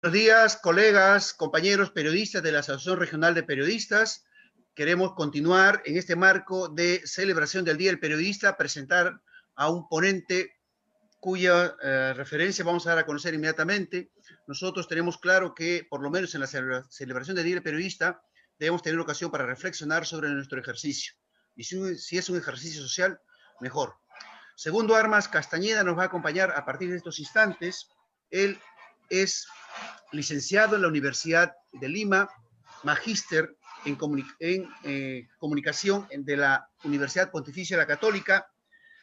Buenos días, colegas, compañeros periodistas de la Asociación Regional de Periodistas. Queremos continuar en este marco de celebración del Día del Periodista, presentar a un ponente cuya referencia vamos a dar a conocer inmediatamente. Nosotros tenemos claro que, por lo menos en la celebración del Día del Periodista, debemos tener ocasión para reflexionar sobre nuestro ejercicio. Y si es un ejercicio social, mejor. Segundo Armas Castañeda nos va a acompañar a partir de estos instantes. Él es licenciado en la Universidad de Lima, magíster en comunicación de la Universidad Pontificia de la Católica,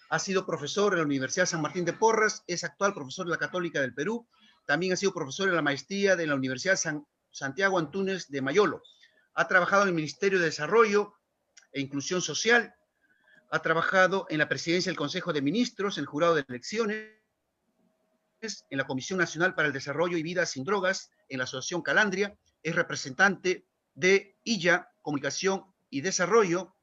ha sido profesor en la Universidad San Martín de Porres, es actual profesor de la Católica del Perú, también ha sido profesor en la maestría de la Universidad Santiago Antúnez de Mayolo, ha trabajado en el Ministerio de Desarrollo e Inclusión Social, ha trabajado en la presidencia del Consejo de Ministros, en el jurado de elecciones, en la Comisión Nacional para el Desarrollo y Vida sin Drogas, en la Asociación Calandria, es representante de IYA, Comunicación y Desarrollo,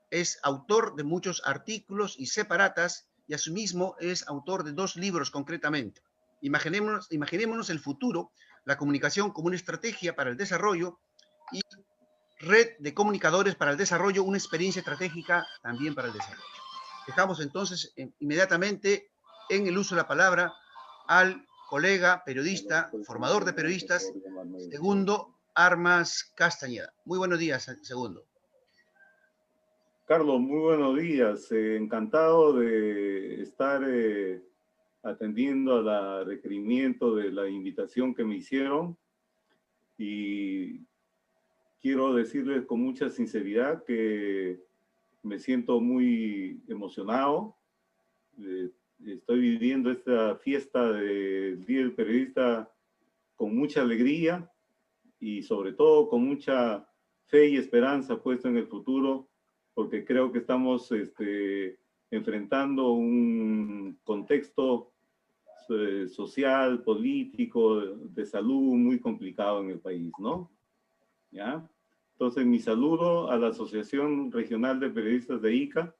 es autor de muchos artículos y separatas, y asimismo es autor de 2 libros concretamente. Imaginémonos el futuro, la comunicación como una estrategia para el desarrollo y red de comunicadores para el desarrollo, una experiencia estratégica también para el desarrollo. Dejamos entonces inmediatamente en el uso de la palabra al colega periodista, formador de periodistas, Segundo Armas Castañeda. Muy buenos días, Segundo. Carlos, muy buenos días. Encantado de estar atendiendo al requerimiento de la invitación que me hicieron. Y quiero decirles con mucha sinceridad que me siento muy emocionado. Estoy viviendo esta fiesta del Día del Periodista con mucha alegría y sobre todo con mucha fe y esperanza puesta en el futuro, porque creo que estamos enfrentando un contexto social, político, de salud muy complicado en el país, ¿no? ¿Ya? Entonces, mi saludo a la Asociación Regional de Periodistas de ICA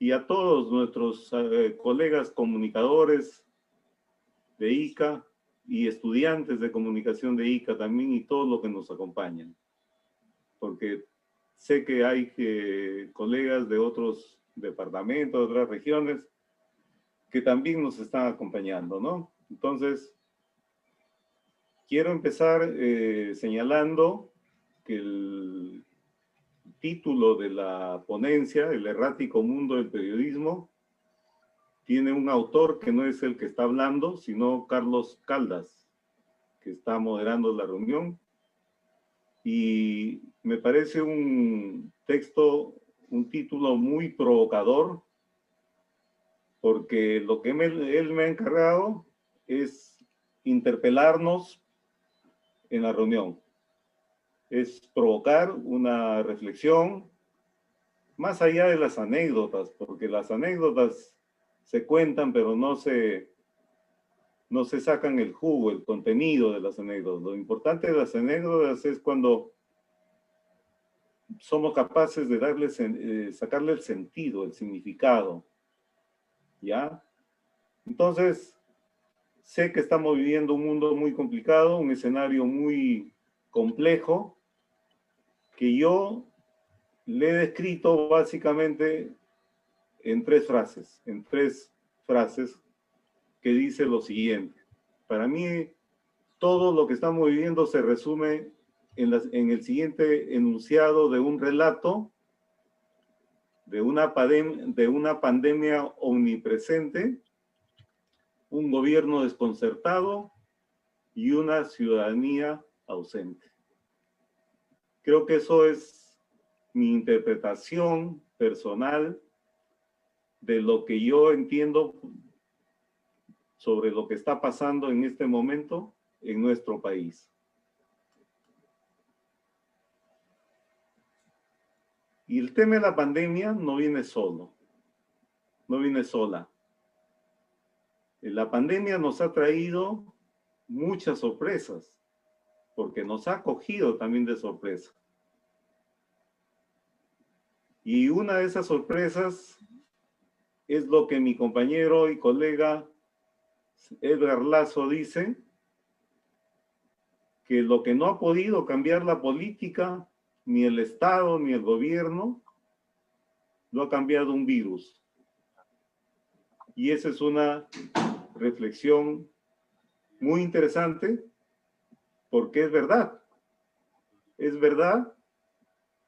y a todos nuestros colegas comunicadores de ICA y estudiantes de comunicación de ICA también y todos los que nos acompañan. Porque sé que hay colegas de otros departamentos, de otras regiones, que también nos están acompañando, ¿no? Entonces, quiero empezar señalando que el título de la ponencia, El errático mundo del periodismo, tiene un autor que no es el que está hablando, sino Carlos Caldas, que está moderando la reunión. Y me parece un texto, un título muy provocador, porque lo que él me ha encargado es interpelarnos en la reunión. Es provocar una reflexión más allá de las anécdotas, porque las anécdotas se cuentan, pero no se sacan el jugo, el contenido de las anécdotas. Lo importante de las anécdotas es cuando somos capaces de sacarle el sentido, el significado, ¿ya? Entonces, sé que estamos viviendo un mundo muy complicado, un escenario muy complejo, que yo le he descrito básicamente en 3 frases que dice lo siguiente. Para mí, todo lo que estamos viviendo se resume en el siguiente enunciado de un relato de una pandemia omnipresente, un gobierno desconcertado y una ciudadanía ausente. Creo que eso es mi interpretación personal de lo que yo entiendo sobre lo que está pasando en este momento en nuestro país. Y el tema de la pandemia no viene solo, no viene sola. La pandemia nos ha traído muchas sorpresas, porque nos ha cogido también de sorpresa. Y una de esas sorpresas es lo que mi compañero y colega Edgar Lazo dice, que lo que no ha podido cambiar la política, ni el Estado, ni el gobierno, lo ha cambiado un virus. Y esa es una reflexión muy interesante, porque es verdad. Es verdad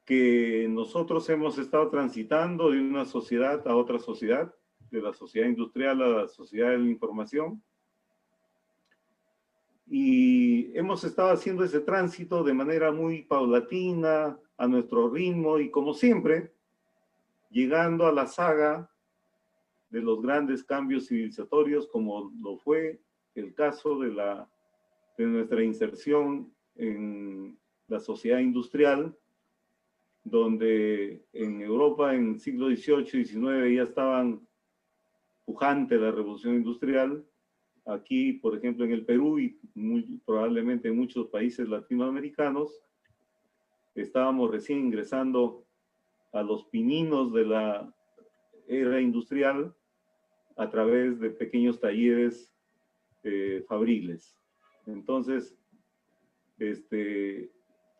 que nosotros hemos estado transitando de una sociedad a otra sociedad, de la sociedad industrial a la sociedad de la información, y hemos estado haciendo ese tránsito de manera muy paulatina, a nuestro ritmo, y como siempre, llegando a la saga de los grandes cambios civilizatorios, como lo fue el caso de nuestra inserción en la sociedad industrial, donde en Europa en el siglo XVIII y XIX ya estaban pujante la revolución industrial. Aquí, por ejemplo, en el Perú y probablemente en muchos países latinoamericanos, estábamos recién ingresando a los pininos de la era industrial a través de pequeños talleres fabriles. Entonces,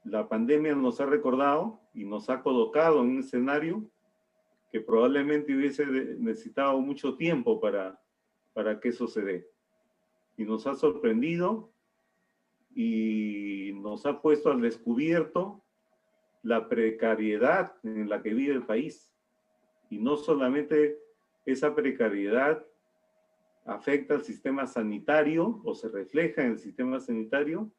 la pandemia nos ha recordado y nos ha colocado en un escenario que probablemente hubiese necesitado mucho tiempo para que eso se dé. Y nos ha sorprendido y nos ha puesto al descubierto la precariedad en la que vive el país. Y no solamente esa precariedad afecta al sistema sanitario o se refleja en el sistema sanitario,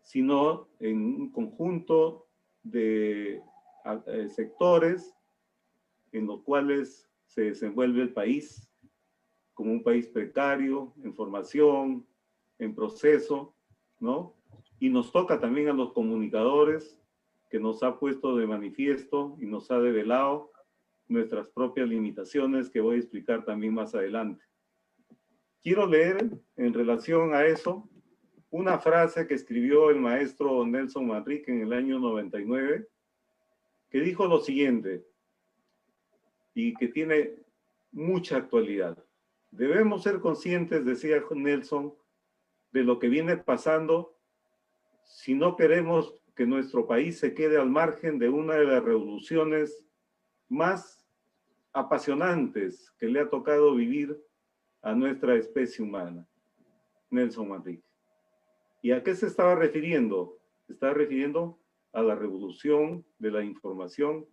sino en un conjunto de sectores en los cuales se desenvuelve el país como un país precario, en formación, en proceso, ¿no? Y nos toca también a los comunicadores, que nos ha puesto de manifiesto y nos ha develado nuestras propias limitaciones, que voy a explicar también más adelante. Quiero leer en relación a eso una frase que escribió el maestro Nelson Manrique en el año 99, que dijo lo siguiente, y que tiene mucha actualidad. Debemos ser conscientes, decía Nelson, de lo que viene pasando si no queremos que nuestro país se quede al margen de una de las revoluciones más apasionantes que le ha tocado vivir a nuestra especie humana. Nelson Manrique. ¿Y a qué se estaba refiriendo? Se estaba refiriendo a la revolución de la información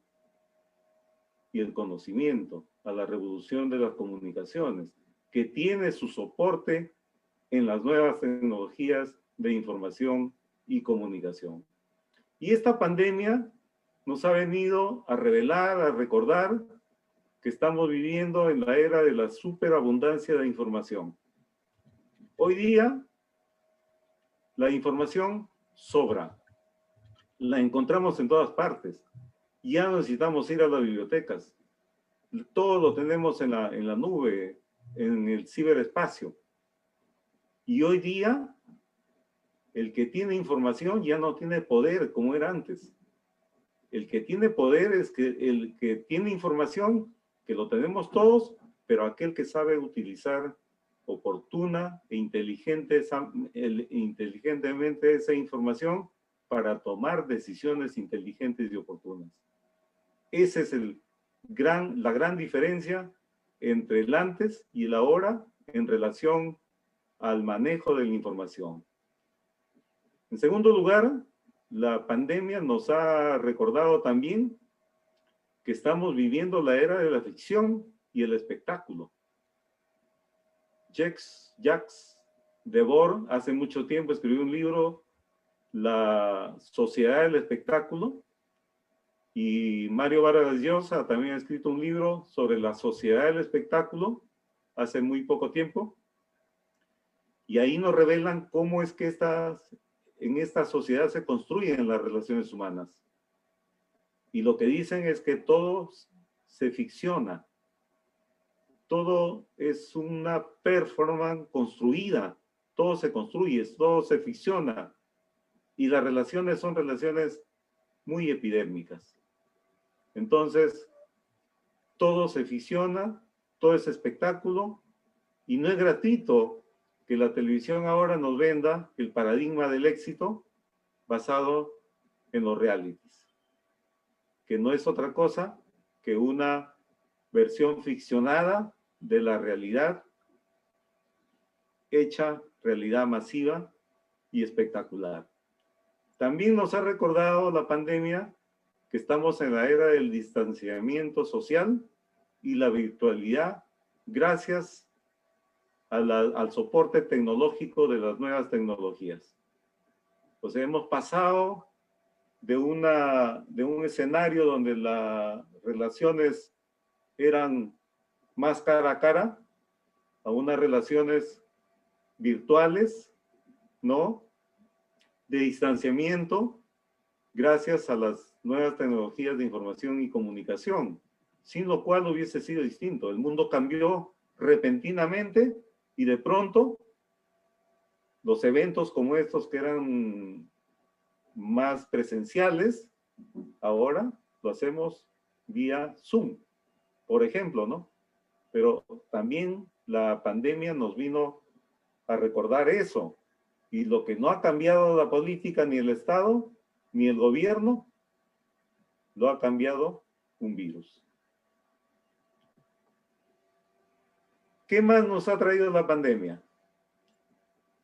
y el conocimiento, a la revolución de las comunicaciones, que tiene su soporte en las nuevas tecnologías de información y comunicación. Y esta pandemia nos ha venido a revelar, a recordar que estamos viviendo en la era de la superabundancia de información. Hoy día, la información sobra. La encontramos en todas partes. Ya no necesitamos ir a las bibliotecas. Todo lo tenemos en la nube, en el ciberespacio. Y hoy día, el que tiene información ya no tiene poder como era antes. El que tiene poder es el que tiene información, que lo tenemos todos, pero aquel que sabe utilizar oportuna e inteligentemente esa información para tomar decisiones inteligentes y oportunas. Esa es la gran diferencia entre el antes y el ahora en relación al manejo de la información. En segundo lugar, la pandemia nos ha recordado también que estamos viviendo la era de la ficción y el espectáculo. Jacques Debord hace mucho tiempo escribió un libro, La sociedad del espectáculo, y Mario Vargas Llosa también ha escrito un libro sobre la sociedad del espectáculo hace muy poco tiempo, y ahí nos revelan cómo es que en esta sociedad se construyen las relaciones humanas. Y lo que dicen es que todo se ficciona, todo es una performance construida, todo se construye, todo se ficciona, y las relaciones son relaciones muy epidérmicas. Entonces, todo se ficciona, todo es espectáculo, y no es gratuito que la televisión ahora nos venda el paradigma del éxito basado en los realities, que no es otra cosa que una versión ficcionada de la realidad hecha realidad masiva y espectacular. También nos ha recordado la pandemia que estamos en la era del distanciamiento social y la virtualidad gracias al soporte tecnológico de las nuevas tecnologías. O sea, hemos pasado de un escenario donde las relaciones eran más cara a cara a unas relaciones virtuales, ¿no? De distanciamiento gracias a las nuevas tecnologías de información y comunicación, sin lo cual hubiese sido distinto. El mundo cambió repentinamente y de pronto los eventos como estos que eran más presenciales, ahora lo hacemos vía Zoom, por ejemplo, ¿no? Pero también la pandemia nos vino a recordar eso. Y lo que no ha cambiado la política, ni el Estado, ni el gobierno, lo ha cambiado un virus. ¿Qué más nos ha traído la pandemia?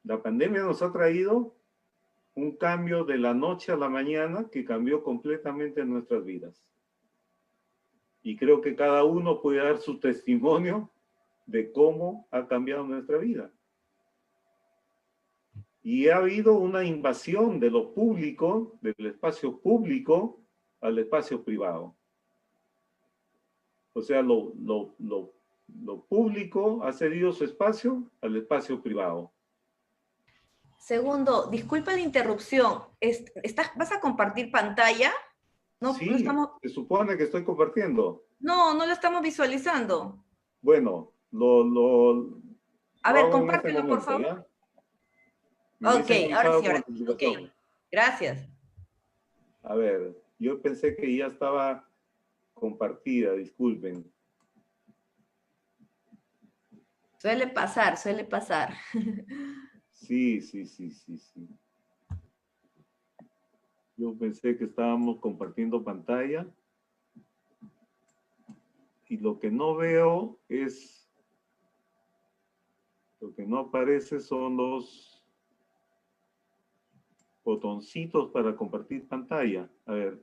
La pandemia nos ha traído un cambio de la noche a la mañana que cambió completamente nuestras vidas. Y creo que cada uno puede dar su testimonio de cómo ha cambiado nuestra vida. Y ha habido una invasión de lo público, del espacio público al espacio privado. O sea, lo público ha cedido su espacio al espacio privado. Segundo, disculpa la interrupción. ¿Vas a compartir pantalla? No, Sí, no estamos... se supone que estoy compartiendo. No, no lo estamos visualizando. Bueno, a ver, hago en este compártelo, momento, por favor. ¿ya? Ok, ahora sí, ok. Gracias. A ver, yo pensé que ya estaba compartida, disculpen. Suele pasar, suele pasar. Sí. Yo pensé que estábamos compartiendo pantalla. Y lo que no veo es... Lo que no aparece son los botoncitos para compartir pantalla. A ver.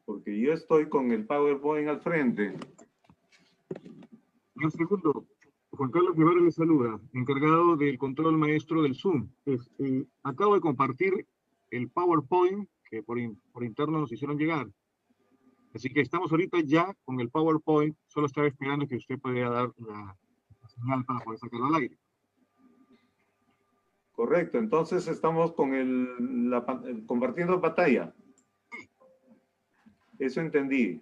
Porque yo estoy con el PowerPoint al frente. Un segundo. Juan Carlos Guevara le saluda, encargado del control maestro del Zoom. Acabo de compartir el PowerPoint que por interno nos hicieron llegar. Así que estamos ahorita ya con el PowerPoint, solo estaba esperando que usted pudiera dar la señal para poder sacarlo al aire. Correcto, entonces estamos con compartiendo pantalla. Eso entendí.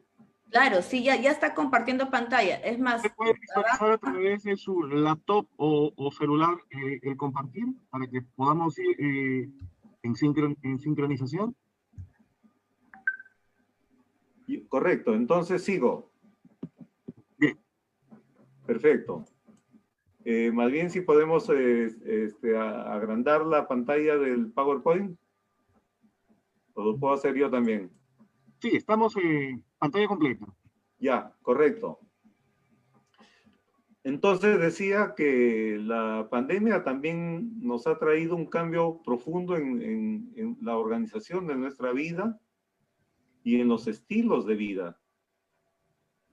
Claro, sí, ya está compartiendo pantalla. Es más... ¿Usted puede visualizar a través de su laptop o celular el compartir para que podamos ir en sincronización? Correcto, entonces sigo. Bien. Perfecto. Más bien si podemos agrandar la pantalla del PowerPoint. ¿O lo puedo hacer yo también? Sí, estamos en pantalla completa. Ya, correcto. Entonces decía que la pandemia también nos ha traído un cambio profundo en la organización de nuestra vida y en los estilos de vida.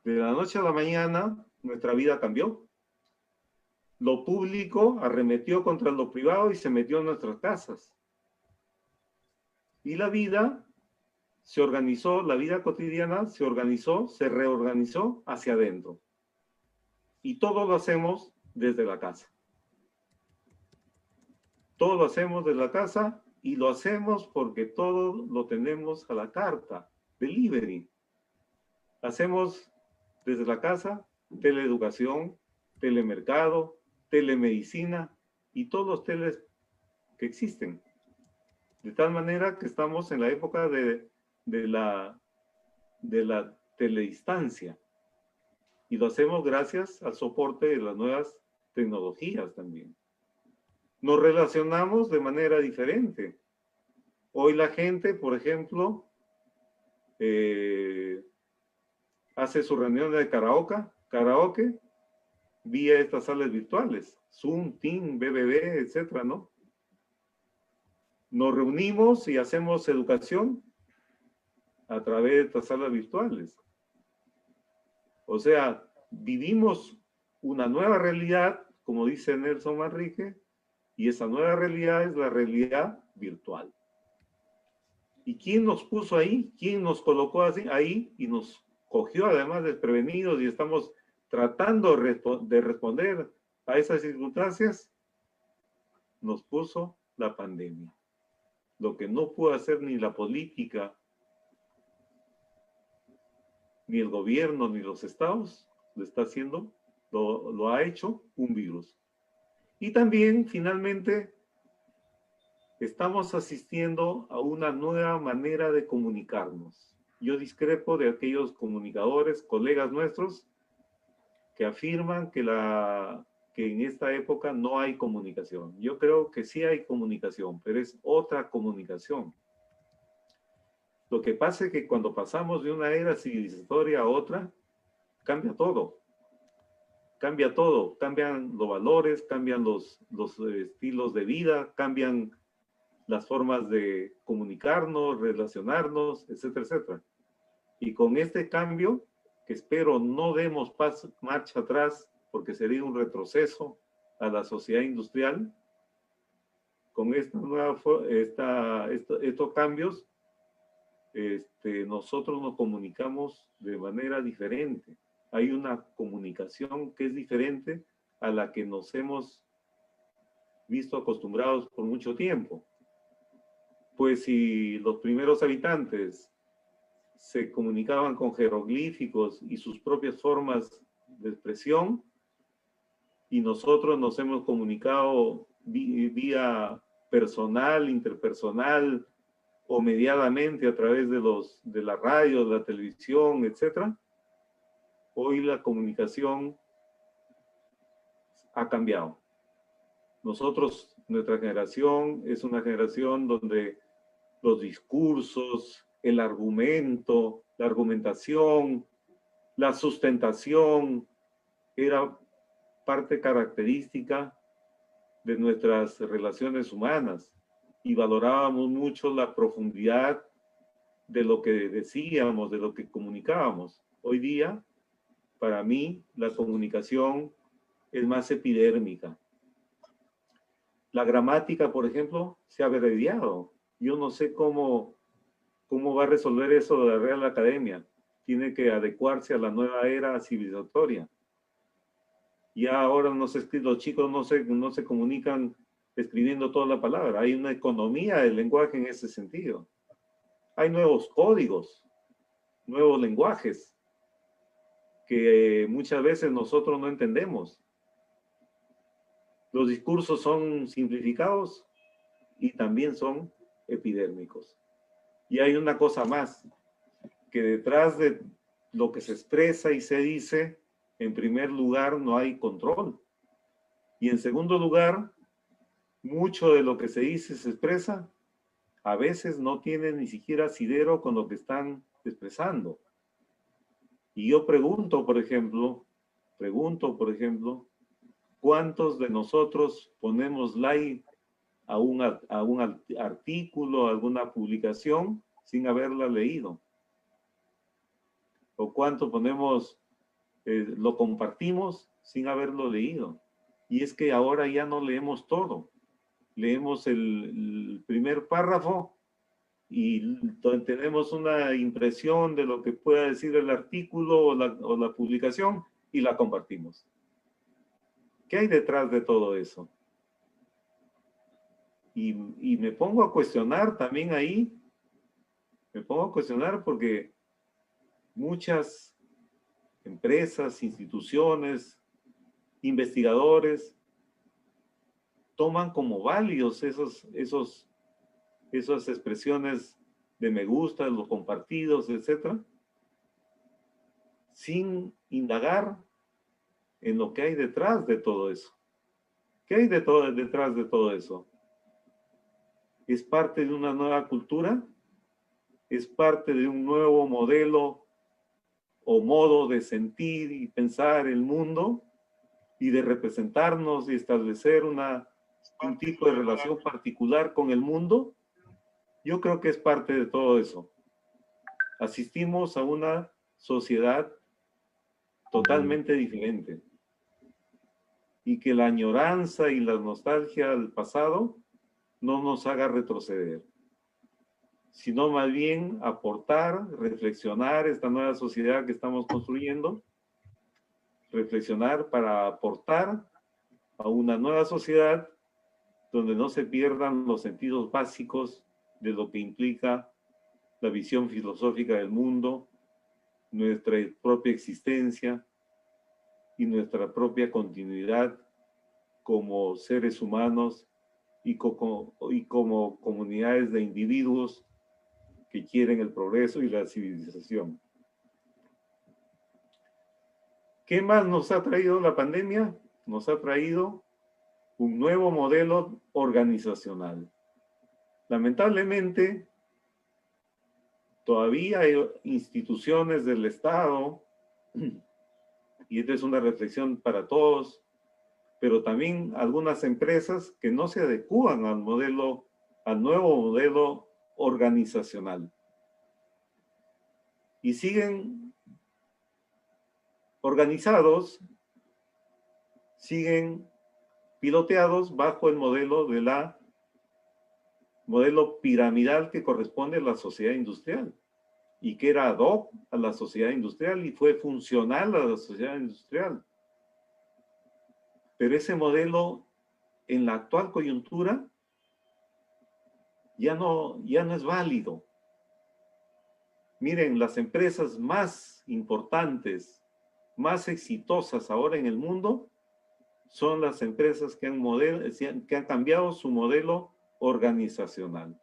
De la noche a la mañana, nuestra vida cambió. Lo público arremetió contra lo privado y se metió en nuestras casas. Y la vida se organizó, la vida cotidiana se organizó, se reorganizó hacia adentro. Y todo lo hacemos desde la casa. Todo lo hacemos desde la casa y lo hacemos porque todo lo tenemos a la carta, delivery. Hacemos desde la casa teleeducación, telemercado, telemedicina y todos los teles que existen. De tal manera que estamos en la época de la teledistancia. Y lo hacemos gracias al soporte de las nuevas tecnologías también. Nos relacionamos de manera diferente. Hoy la gente, por ejemplo, hace su reunión de karaoke vía estas salas virtuales, Zoom, Team, BBB, etcétera, ¿no? Nos reunimos y hacemos educación a través de estas salas virtuales. O sea, vivimos una nueva realidad, como dice Nelson Manrique, y esa nueva realidad es la realidad virtual. ¿Y quién nos puso ahí? ¿Quién nos colocó así, ahí y nos cogió además desprevenidos y estamos tratando de responder a esas circunstancias? Nos puso la pandemia. Lo que no pudo hacer ni la política, ni el gobierno, ni los estados, lo está haciendo, lo ha hecho un virus. Y también, finalmente, estamos asistiendo a una nueva manera de comunicarnos. Yo discrepo de aquellos comunicadores, colegas nuestros, que afirman que en esta época no hay comunicación. Yo creo que sí hay comunicación, pero es otra comunicación. Lo que pasa es que cuando pasamos de una era civilizatoria a otra, cambia todo. Cambia todo. Cambian los valores, cambian los estilos de vida, cambian las formas de comunicarnos, relacionarnos, etcétera, etcétera. Y con este cambio, que espero no demos marcha atrás, porque sería un retroceso a la sociedad industrial, con estos cambios, nosotros nos comunicamos de manera diferente. Hay una comunicación que es diferente a la que nos hemos visto acostumbrados por mucho tiempo. Pues si los primeros habitantes se comunicaban con jeroglíficos y sus propias formas de expresión, y nosotros nos hemos comunicado vía personal, interpersonal o mediadamente a través de la radio, de la televisión, etc. Hoy la comunicación ha cambiado. Nosotros, nuestra generación, es una generación donde los discursos, el argumento, la argumentación, la sustentación, era parte característica de nuestras relaciones humanas y valorábamos mucho la profundidad de lo que decíamos, de lo que comunicábamos. Hoy día, para mí, la comunicación es más epidérmica. La gramática, por ejemplo, se ha abreviado. Yo no sé cómo va a resolver eso la Real Academia. Tiene que adecuarse a la nueva era civilizatoria. Ya ahora los chicos no se comunican escribiendo toda la palabra. Hay una economía del lenguaje en ese sentido. Hay nuevos códigos, nuevos lenguajes que muchas veces nosotros no entendemos. Los discursos son simplificados y también son epidérmicos. Y hay una cosa más, que detrás de lo que se expresa y se dice, en primer lugar, no hay control. Y en segundo lugar, mucho de lo que se dice, se expresa, a veces no tiene ni siquiera asidero con lo que están expresando. Y yo pregunto, por ejemplo, ¿cuántos de nosotros ponemos like a un artículo, a alguna publicación, sin haberla leído? ¿O cuánto lo compartimos sin haberlo leído? Y es que ahora ya no leemos todo. Leemos el primer párrafo y tenemos una impresión de lo que pueda decir el artículo o la publicación y la compartimos. ¿Qué hay detrás de todo eso? Y me pongo a cuestionar también ahí, porque muchas empresas, instituciones, investigadores toman como válidos esas expresiones de me gusta, los compartidos, etc., sin indagar en lo que hay detrás de todo eso. ¿Qué hay detrás de todo eso? ¿Es parte de una nueva cultura? ¿Es parte de un nuevo modelo o modo de sentir y pensar el mundo y de representarnos y establecer un tipo de relación particular con el mundo? Yo creo que es parte de todo eso. Asistimos a una sociedad totalmente diferente y que la añoranza y la nostalgia del pasado no nos haga retroceder, sino más bien aportar, reflexionar esta nueva sociedad que estamos construyendo, reflexionar para aportar a una nueva sociedad donde no se pierdan los sentidos básicos de lo que implica la visión filosófica del mundo, nuestra propia existencia y nuestra propia continuidad como seres humanos y como comunidades de individuos que quieren el progreso y la civilización. ¿Qué más nos ha traído la pandemia? Nos ha traído un nuevo modelo organizacional. Lamentablemente, todavía hay instituciones del Estado, y esta es una reflexión para todos, pero también algunas empresas que no se adecúan al nuevo modelo organizacional. Y siguen organizados, siguen piloteados bajo el modelo modelo piramidal que corresponde a la sociedad industrial y que era ad hoc a la sociedad industrial y fue funcional a la sociedad industrial. Pero ese modelo en la actual coyuntura ya no es válido. Miren, las empresas más importantes, más exitosas ahora en el mundo son las empresas que han cambiado su modelo organizacional.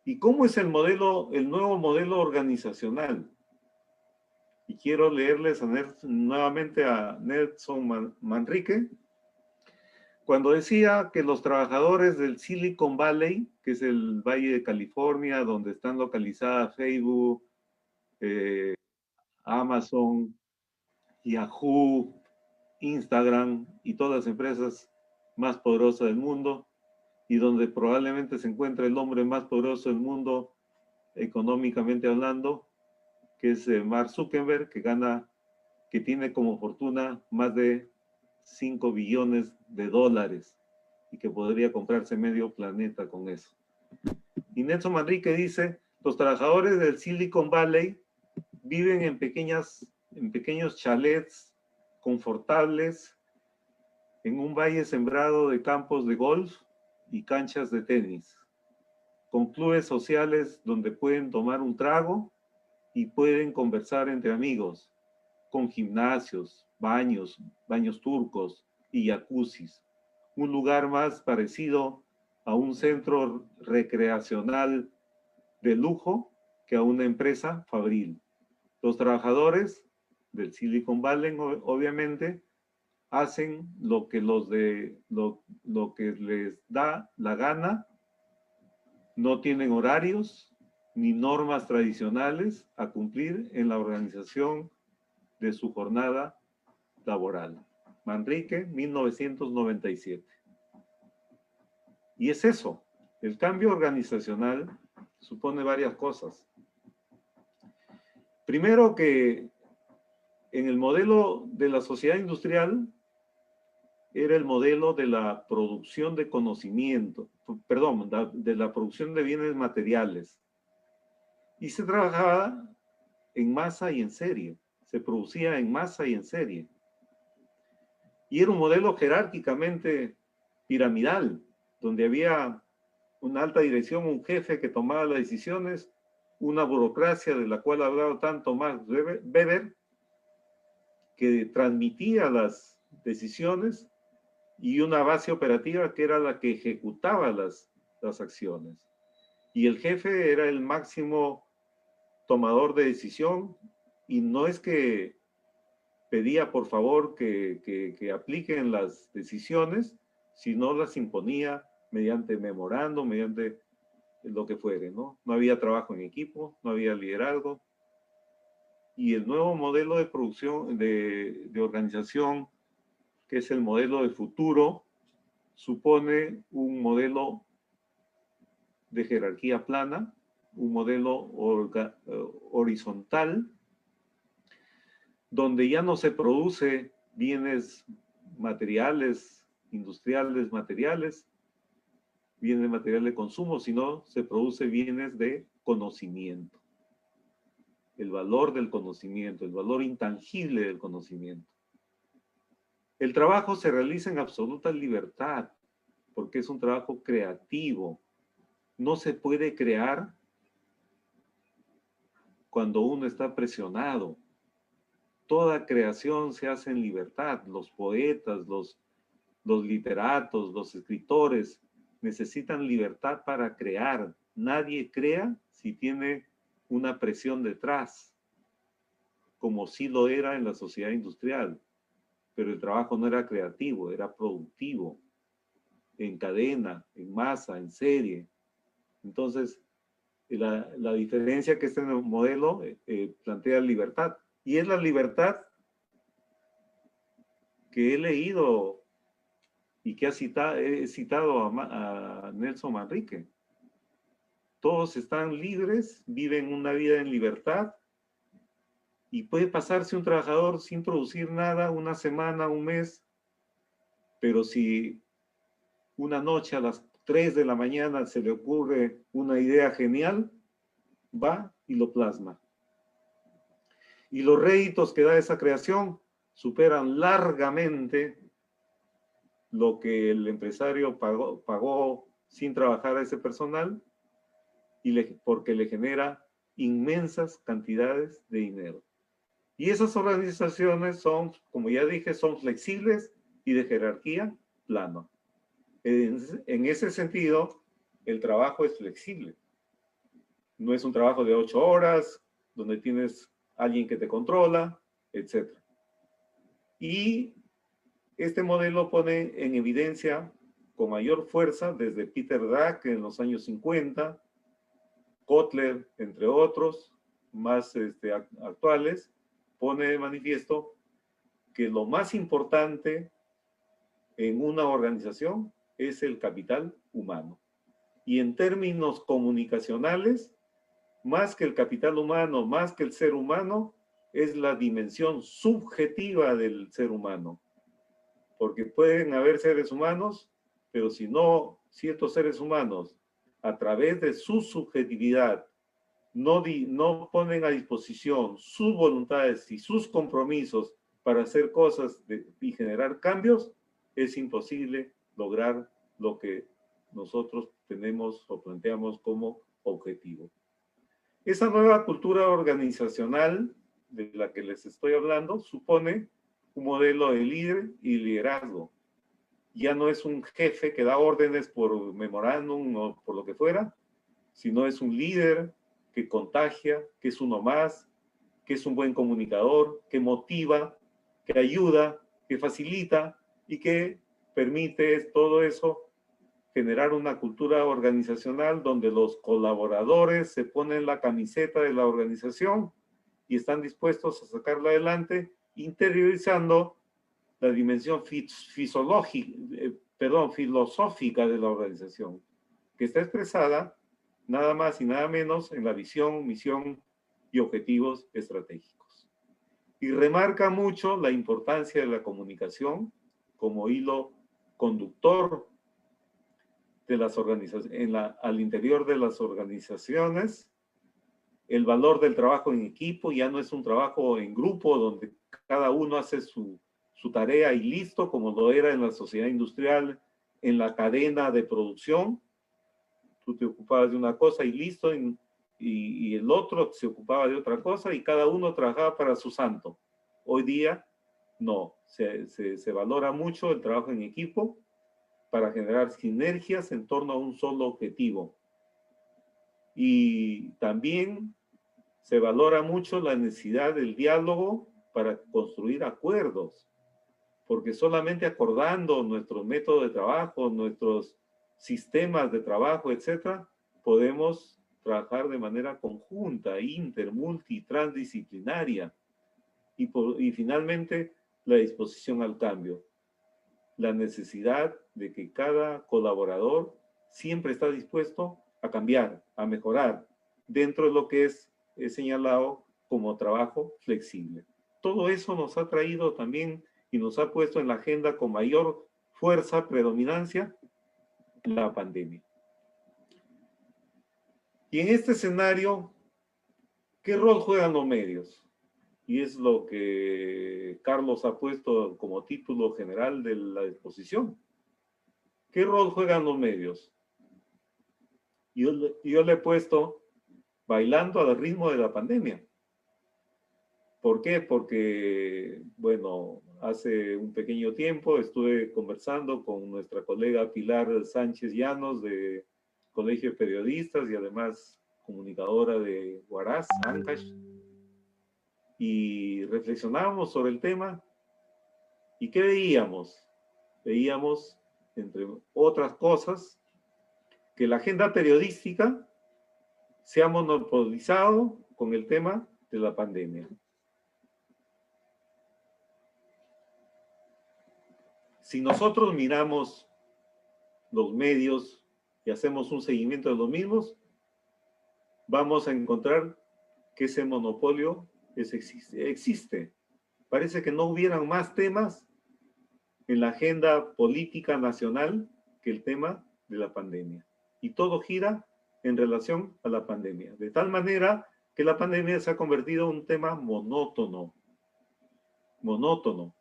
¿Y cómo es el nuevo modelo organizacional? Y quiero leerles nuevamente a Nelson Manrique, cuando decía que los trabajadores del Silicon Valley, que es el Valle de California, donde están localizadas Facebook, Amazon, Yahoo, Instagram y todas las empresas más poderosas del mundo, y donde probablemente se encuentra el hombre más poderoso del mundo, económicamente hablando, que es Mark Zuckerberg, que tiene como fortuna más de 5 billones de dólares y que podría comprarse medio planeta con eso. Y Nelson Manrique dice, los trabajadores del Silicon Valley viven en pequeños chalets confortables en un valle sembrado de campos de golf y canchas de tenis, con clubes sociales donde pueden tomar un trago y pueden conversar entre amigos, con gimnasios, baños turcos y jacuzzis. Un lugar más parecido a un centro recreacional de lujo que a una empresa fabril. Los trabajadores del Silicon Valley, obviamente, hacen lo que les da la gana, no tienen horarios ni normas tradicionales a cumplir en la organización de su jornada laboral. Manrique, 1997. Y es eso, el cambio organizacional supone varias cosas. Primero que en el modelo de la sociedad industrial era el modelo de la producción de conocimiento, perdón, de la producción de bienes materiales. Y se trabajaba en masa y en serie, se producía en masa y en serie. Y era un modelo jerárquicamente piramidal, donde había una alta dirección, un jefe que tomaba las decisiones, una burocracia de la cual ha hablado tanto Max Weber, que transmitía las decisiones, y una base operativa que era la que ejecutaba las acciones. Y el jefe era el máximo tomador de decisión, y no es que pedía por favor que apliquen las decisiones, si no las imponía mediante memorando, mediante lo que fuere, ¿no? No había trabajo en equipo, no había liderazgo. Y el nuevo modelo de producción, de organización, que es el modelo de futuro, supone un modelo de jerarquía plana, un modelo horizontal, donde ya no se produce bienes materiales, industriales, materiales, bienes de material de consumo, sino se produce bienes de conocimiento. El valor del conocimiento, el valor intangible del conocimiento. El trabajo se realiza en absoluta libertad, porque es un trabajo creativo. No se puede crear cuando uno está presionado. Toda creación se hace en libertad. Los poetas, los literatos, los escritores necesitan libertad para crear. Nadie crea si tiene una presión detrás, como sí lo era en la sociedad industrial. Pero el trabajo no era creativo, era productivo, en cadena, en masa, en serie. Entonces, la diferencia que este modelo plantea libertad. Y es la libertad que he leído y que he citado a Nelson Manrique. Todos están libres, viven una vida en libertad, y puede pasarse un trabajador sin producir nada, una semana, un mes, pero si una noche a las 3 de la mañana se le ocurre una idea genial, va y lo plasma. Y los réditos que da esa creación superan largamente lo que el empresario pagó sin trabajar a ese personal, porque le genera inmensas cantidades de dinero. Y esas organizaciones son, como ya dije, son flexibles y de jerarquía plana. En ese sentido, el trabajo es flexible. No es un trabajo de 8 horas, donde tienes alguien que te controla, etc. Y este modelo pone en evidencia con mayor fuerza desde Peter Drucker en los años 50, Kotler, entre otros, más actuales, pone de manifiesto que lo más importante en una organización es el capital humano. Y en términos comunicacionales, más que el capital humano, más que el ser humano, es la dimensión subjetiva del ser humano. Porque pueden haber seres humanos, pero si no, ciertos seres humanos, a través de su subjetividad, no ponen a disposición sus voluntades y sus compromisos para hacer cosas y generar cambios, es imposible lograr lo que nosotros tenemos o planteamos como objetivo. Esa nueva cultura organizacional de la que les estoy hablando supone un modelo de líder y liderazgo. Ya no es un jefe que da órdenes por memorándum o por lo que fuera, sino es un líder que contagia, que es uno más, que es un buen comunicador, que motiva, que ayuda, que facilita y que permite todo eso generar una cultura organizacional donde los colaboradores se ponen la camiseta de la organización y están dispuestos a sacarla adelante, interiorizando la dimensión filosófica de la organización, que está expresada nada más y nada menos en la visión, misión y objetivos estratégicos. Y remarca mucho la importancia de la comunicación como hilo conductor de las organizaciones, al interior de las organizaciones. El valor del trabajo en equipo ya no es un trabajo en grupo donde cada uno hace su tarea y listo, como lo era en la sociedad industrial, en la cadena de producción. Tú te ocupabas de una cosa y listo, y el otro se ocupaba de otra cosa y cada uno trabajaba para su santo. Hoy día no, se valora mucho el trabajo en equipo para generar sinergias en torno a un solo objetivo. Y también se valora mucho la necesidad del diálogo para construir acuerdos, porque solamente acordando nuestro método de trabajo, nuestros sistemas de trabajo, etcétera, podemos trabajar de manera conjunta, inter, multi, transdisciplinaria. Y finalmente, la disposición al cambio. La necesidad de que cada colaborador siempre está dispuesto a cambiar, a mejorar, dentro de lo que es señalado como trabajo flexible. Todo eso nos ha traído también y nos ha puesto en la agenda con mayor fuerza, predominancia, la pandemia. Y en este escenario, ¿qué rol juegan los medios? Y es lo que Carlos ha puesto como título general de la exposición. ¿Qué rol juegan los medios? Yo le he puesto bailando al ritmo de la pandemia. ¿Por qué? Porque, bueno, hace un pequeño tiempo estuve conversando con nuestra colega Pilar Sánchez Llanos de Colegio de Periodistas y además comunicadora de Huaraz, Ancash, y reflexionábamos sobre el tema. ¿Y qué veíamos? Veíamos, entre otras cosas, que la agenda periodística se ha monopolizado con el tema de la pandemia. Si nosotros miramos los medios y hacemos un seguimiento de los mismos, vamos a encontrar que ese monopolio existe. Parece que no hubieran más temas en la agenda política nacional que el tema de la pandemia. Y todo gira en relación a la pandemia. De tal manera que la pandemia se ha convertido en un tema monótono. Monótono.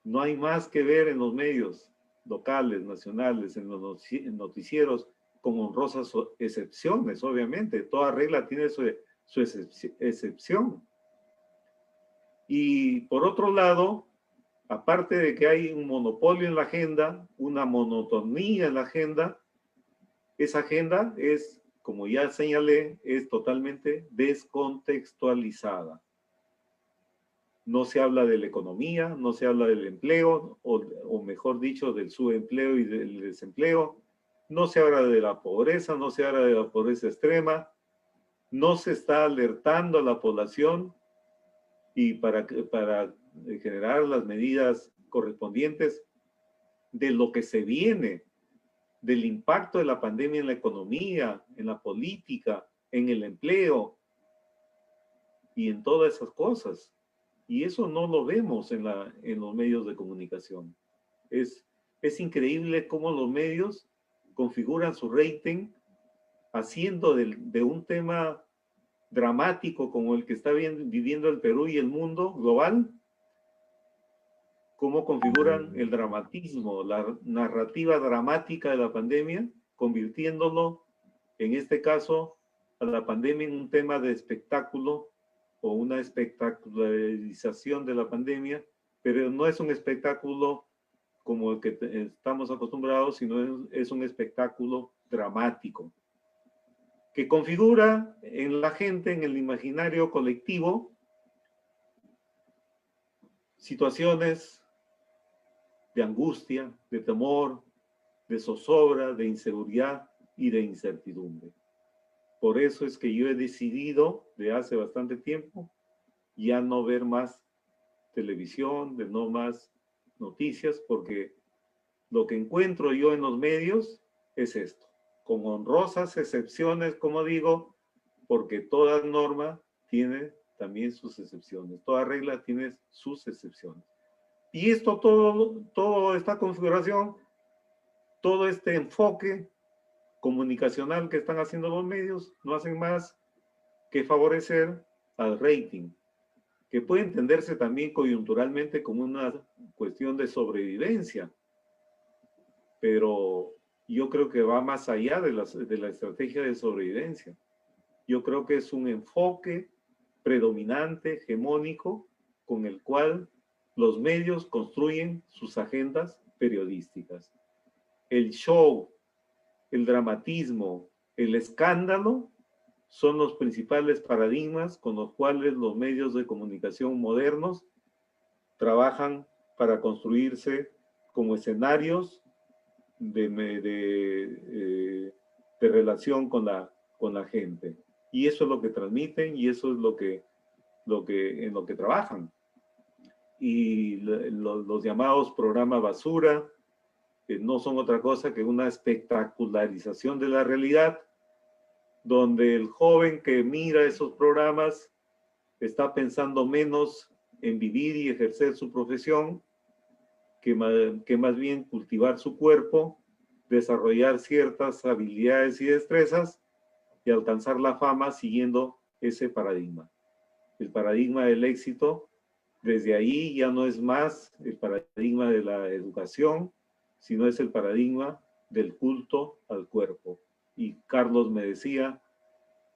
No hay más que ver en los medios locales, nacionales, en los noticieros, con honrosas excepciones, obviamente. Toda regla tiene su excepción. Y por otro lado, aparte de que hay un monopolio en la agenda, una monotonía en la agenda, esa agenda es, como ya señalé, es totalmente descontextualizada. No se habla de la economía, no se habla del empleo, o mejor dicho, del subempleo y del desempleo. No se habla de la pobreza, no se habla de la pobreza extrema. No se está alertando a la población y para generar las medidas correspondientes de lo que se viene, del impacto de la pandemia en la economía, en la política, en el empleo y en todas esas cosas. Y eso no lo vemos en los medios de comunicación. Es increíble cómo los medios configuran su rating haciendo de un tema dramático como el que está viviendo el Perú y el mundo global, cómo configuran el dramatismo, la narrativa dramática de la pandemia, convirtiéndolo, en este caso, a la pandemia en un tema de espectáculo o una espectacularización de la pandemia, pero no es un espectáculo como el que estamos acostumbrados, sino es un espectáculo dramático, que configura en la gente, en el imaginario colectivo, situaciones de angustia, de temor, de zozobra, de inseguridad y de incertidumbre. Por eso es que yo he decidido, de hace bastante tiempo, ya no ver más televisión, de no más noticias, porque lo que encuentro yo en los medios es esto, con honrosas excepciones, como digo, porque toda norma tiene también sus excepciones, toda regla tiene sus excepciones. Y esto, toda esta configuración, todo este enfoque comunicacional que están haciendo los medios, no hacen más que favorecer al rating, que puede entenderse también coyunturalmente como una cuestión de sobrevivencia, pero yo creo que va más allá de la estrategia de sobrevivencia. Yo creo que es un enfoque predominante, hegemónico, con el cual los medios construyen sus agendas periodísticas. El show, el dramatismo, el escándalo son los principales paradigmas con los cuales los medios de comunicación modernos trabajan para construirse como escenarios de relación con la gente. Y eso es lo que transmiten y eso es en lo que trabajan. Y los llamados programas basura, que no son otra cosa que una espectacularización de la realidad, donde el joven que mira esos programas está pensando menos en vivir y ejercer su profesión, que más bien cultivar su cuerpo, desarrollar ciertas habilidades y destrezas y alcanzar la fama siguiendo ese paradigma. El paradigma del éxito, desde ahí ya no es más el paradigma de la educación, sino es el paradigma del culto al cuerpo. Y Carlos me decía,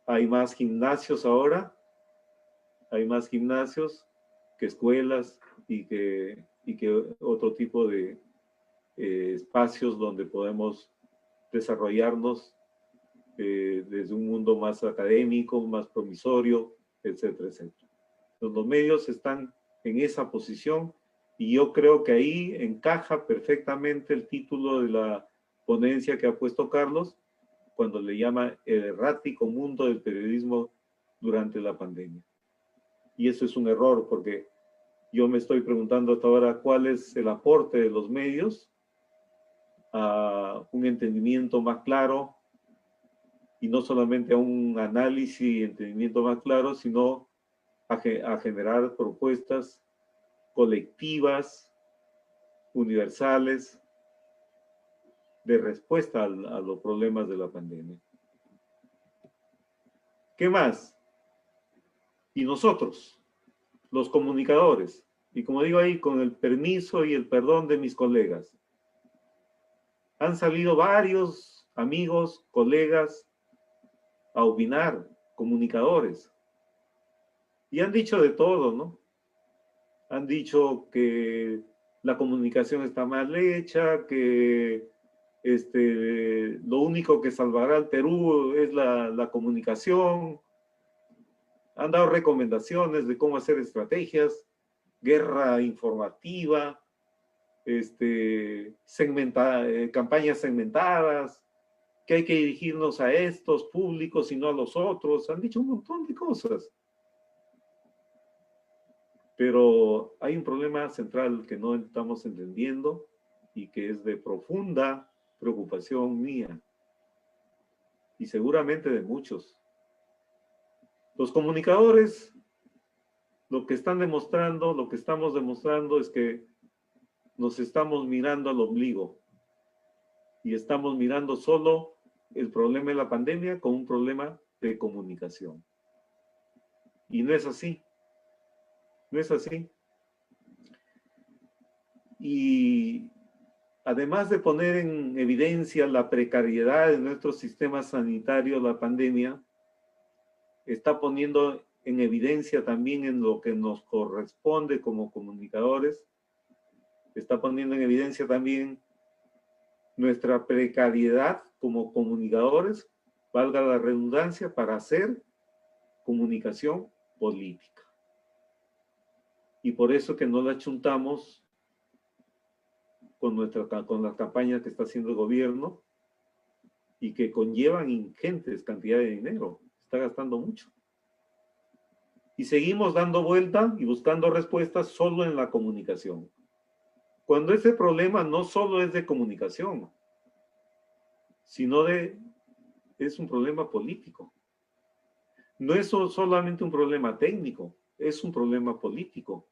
hay más gimnasios ahora, hay más gimnasios que escuelas y que otro tipo de espacios donde podemos desarrollarnos desde un mundo más académico, más promisorio, etcétera, etcétera. Los medios están en esa posición y yo creo que ahí encaja perfectamente el título de la ponencia que ha puesto Carlos cuando le llama el errático mundo del periodismo durante la pandemia. Y eso es un error porque yo me estoy preguntando hasta ahora cuál es el aporte de los medios a un entendimiento más claro y no solamente a un análisis y entendimiento más claro, sino a generar propuestas colectivas, universales, de respuesta a los problemas de la pandemia. ¿Qué más? Y nosotros, los comunicadores, y como digo ahí, con el permiso y el perdón de mis colegas, han salido varios amigos, colegas, a opinar, comunicadores, y han dicho de todo, ¿no? Han dicho que la comunicación está mal hecha, que lo único que salvará al Perú es la comunicación. Han dado recomendaciones de cómo hacer estrategias, guerra informativa, campañas segmentadas, que hay que dirigirnos a estos públicos y no a los otros. Han dicho un montón de cosas. Pero hay un problema central que no estamos entendiendo y que es de profunda preocupación mía y seguramente de muchos. Los comunicadores, lo que están demostrando, lo que estamos demostrando es que nos estamos mirando al ombligo y estamos mirando solo el problema de la pandemia como un problema de comunicación. Y no es así. No es así. Y además de poner en evidencia la precariedad de nuestro sistema sanitario, la pandemia está poniendo en evidencia también en lo que nos corresponde como comunicadores, está poniendo en evidencia también nuestra precariedad como comunicadores, valga la redundancia, para hacer comunicación política. Y por eso que no la chuntamos con las campañas que está haciendo el gobierno y que conllevan ingentes cantidades de dinero. Está gastando mucho. Y seguimos dando vuelta y buscando respuestas solo en la comunicación. Cuando ese problema no solo es de comunicación, sino es un problema político. No es solamente un problema técnico, es un problema político.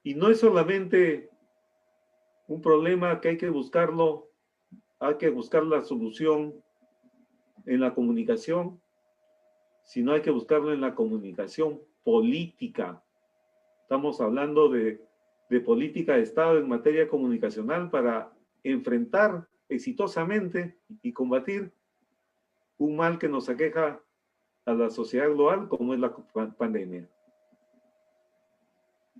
Y no es solamente un problema que hay que buscar la solución en la comunicación, sino hay que buscarlo en la comunicación política. Estamos hablando de política de Estado en materia comunicacional para enfrentar exitosamente y combatir un mal que nos aqueja a la sociedad global como es la pandemia.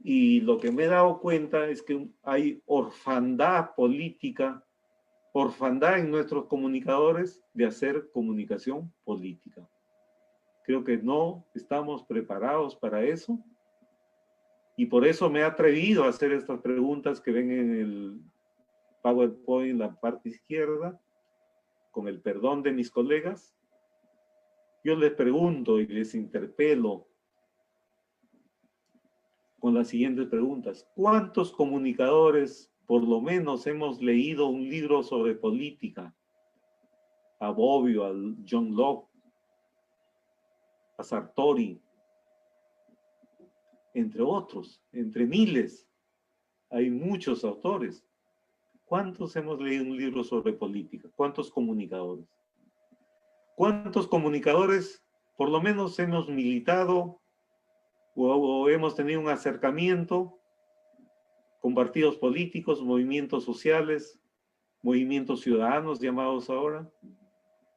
Y lo que me he dado cuenta es que hay orfandad política, orfandad en nuestros comunicadores de hacer comunicación política. Creo que no estamos preparados para eso. Y por eso me he atrevido a hacer estas preguntas que ven en el PowerPoint, en la parte izquierda, con el perdón de mis colegas. Yo les pregunto y les interpelo con las siguientes preguntas. ¿Cuántos comunicadores, por lo menos, hemos leído un libro sobre política? A Bobbio, a John Locke, a Sartori, entre otros, entre miles. Hay muchos autores. ¿Cuántos hemos leído un libro sobre política? ¿Cuántos comunicadores? ¿Cuántos comunicadores, por lo menos, hemos militado o hemos tenido un acercamiento con partidos políticos, movimientos sociales, movimientos ciudadanos llamados ahora?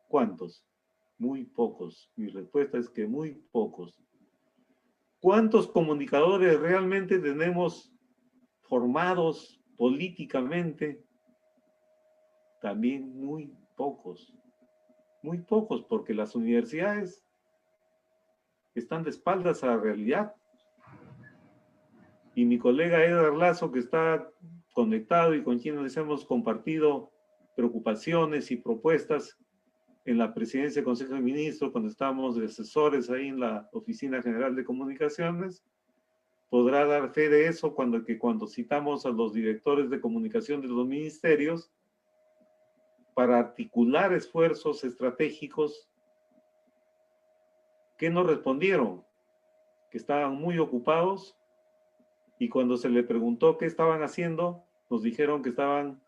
¿Cuántos? Muy pocos. Mi respuesta es que muy pocos. ¿Cuántos comunicadores realmente tenemos formados políticamente? También muy pocos. Muy pocos, porque las universidades están de espaldas a la realidad. Y mi colega Edgar Lazo, que está conectado y con quienes hemos compartido preocupaciones y propuestas en la presidencia del Consejo de Ministros, cuando estábamos de asesores ahí en la Oficina General de Comunicaciones, podrá dar fe de eso cuando citamos a los directores de comunicación de los ministerios para articular esfuerzos estratégicos. ¿Qué nos respondieron? Que estaban muy ocupados, y cuando se le preguntó qué estaban haciendo, nos dijeron que estaban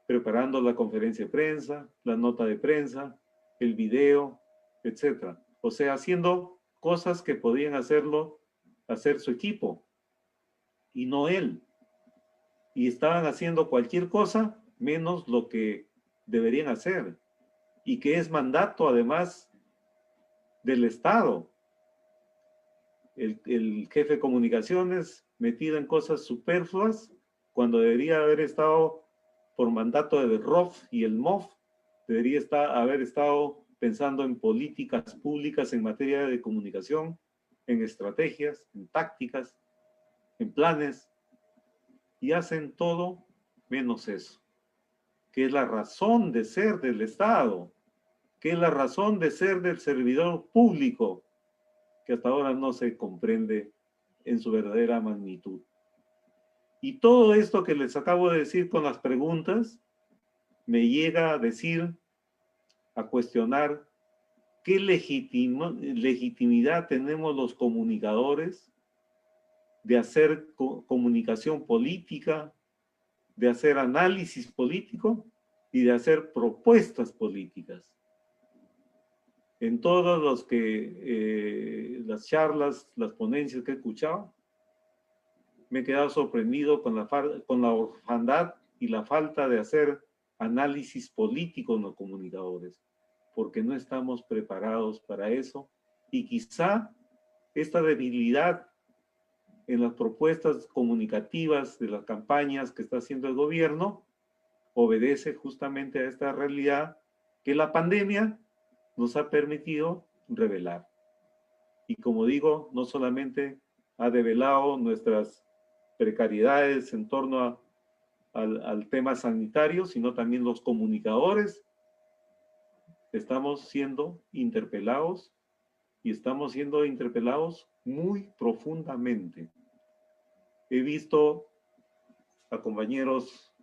preparando la conferencia de prensa, la nota de prensa, el video, etc. O sea, haciendo cosas que podían hacer su equipo, y no él. Y estaban haciendo cualquier cosa menos lo que deberían hacer, y que es mandato además del Estado. El jefe de comunicaciones metido en cosas superfluas cuando debería haber estado por mandato del ROF y el MOF, debería haber estado pensando en políticas públicas en materia de comunicación, en estrategias, en tácticas, en planes, y hacen todo menos eso, que es la razón de ser del Estado, que es la razón de ser del servidor público, que hasta ahora no se comprende en su verdadera magnitud. Y todo esto que les acabo de decir con las preguntas, me llega a decir, a cuestionar, ¿qué legitimidad tenemos los comunicadores de hacer comunicación política, de hacer análisis político y de hacer propuestas políticas? En todas las charlas, las ponencias que he escuchado, me he quedado sorprendido con la orfandad y la falta de hacer análisis político en los comunicadores, porque no estamos preparados para eso, y quizá esta debilidad en las propuestas comunicativas de las campañas que está haciendo el gobierno obedece justamente a esta realidad que la pandemia nos ha permitido revelar. Y como digo, no solamente ha develado nuestras precariedades en torno al tema sanitario, sino también los comunicadores estamos siendo interpelados, y estamos siendo interpelados muy profundamente. He visto a compañeros,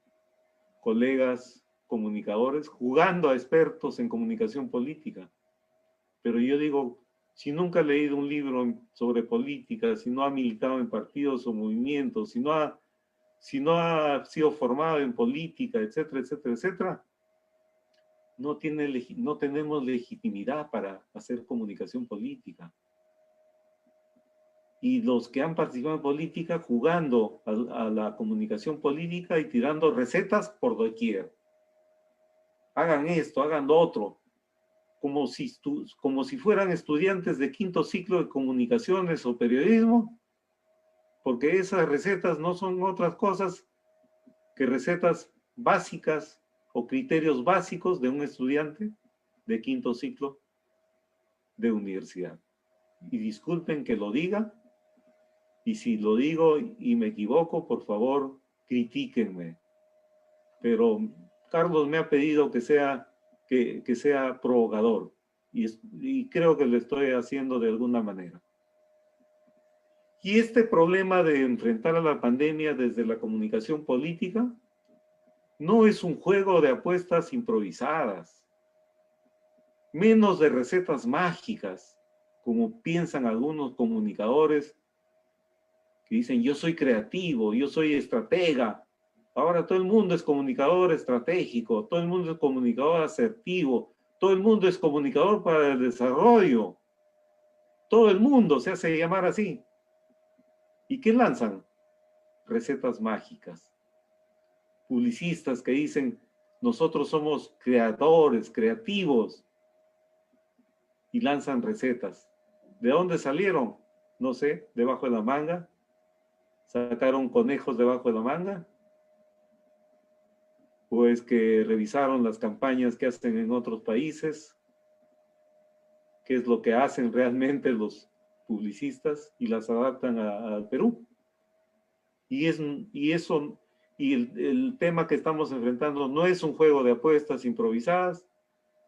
colegas, comunicadores jugando a expertos en comunicación política, pero yo digo, si nunca ha leído un libro sobre política, si no ha militado en partidos o movimientos, si no ha sido formado en política, etcétera, etcétera, etcétera, no tenemos legitimidad para hacer comunicación política. Y los que han participado en política jugando a la comunicación política y tirando recetas por doquier. Hagan esto, hagan lo otro, como si fueran estudiantes de quinto ciclo de comunicaciones o periodismo, porque esas recetas no son otras cosas que recetas básicas o criterios básicos de un estudiante de quinto ciclo de universidad. Y disculpen que lo diga, y si lo digo y me equivoco, por favor, critíquenme. Pero Carlos me ha pedido que sea provocador, y creo que lo estoy haciendo de alguna manera. Y este problema de enfrentar a la pandemia desde la comunicación política no es un juego de apuestas improvisadas, menos de recetas mágicas, como piensan algunos comunicadores que dicen yo soy creativo, yo soy estratega. Ahora todo el mundo es comunicador estratégico, todo el mundo es comunicador asertivo, todo el mundo es comunicador para el desarrollo. Todo el mundo se hace llamar así. ¿Y qué lanzan? Recetas mágicas. Publicistas que dicen, nosotros somos creadores, creativos, y lanzan recetas. ¿De dónde salieron? No sé, debajo de la manga. ¿Sacaron conejos debajo de la manga? ¿O es que revisaron las campañas que hacen en otros países? ¿Qué es lo que hacen realmente los publicistas y las adaptan al Perú? Y el tema que estamos enfrentando no es un juego de apuestas improvisadas,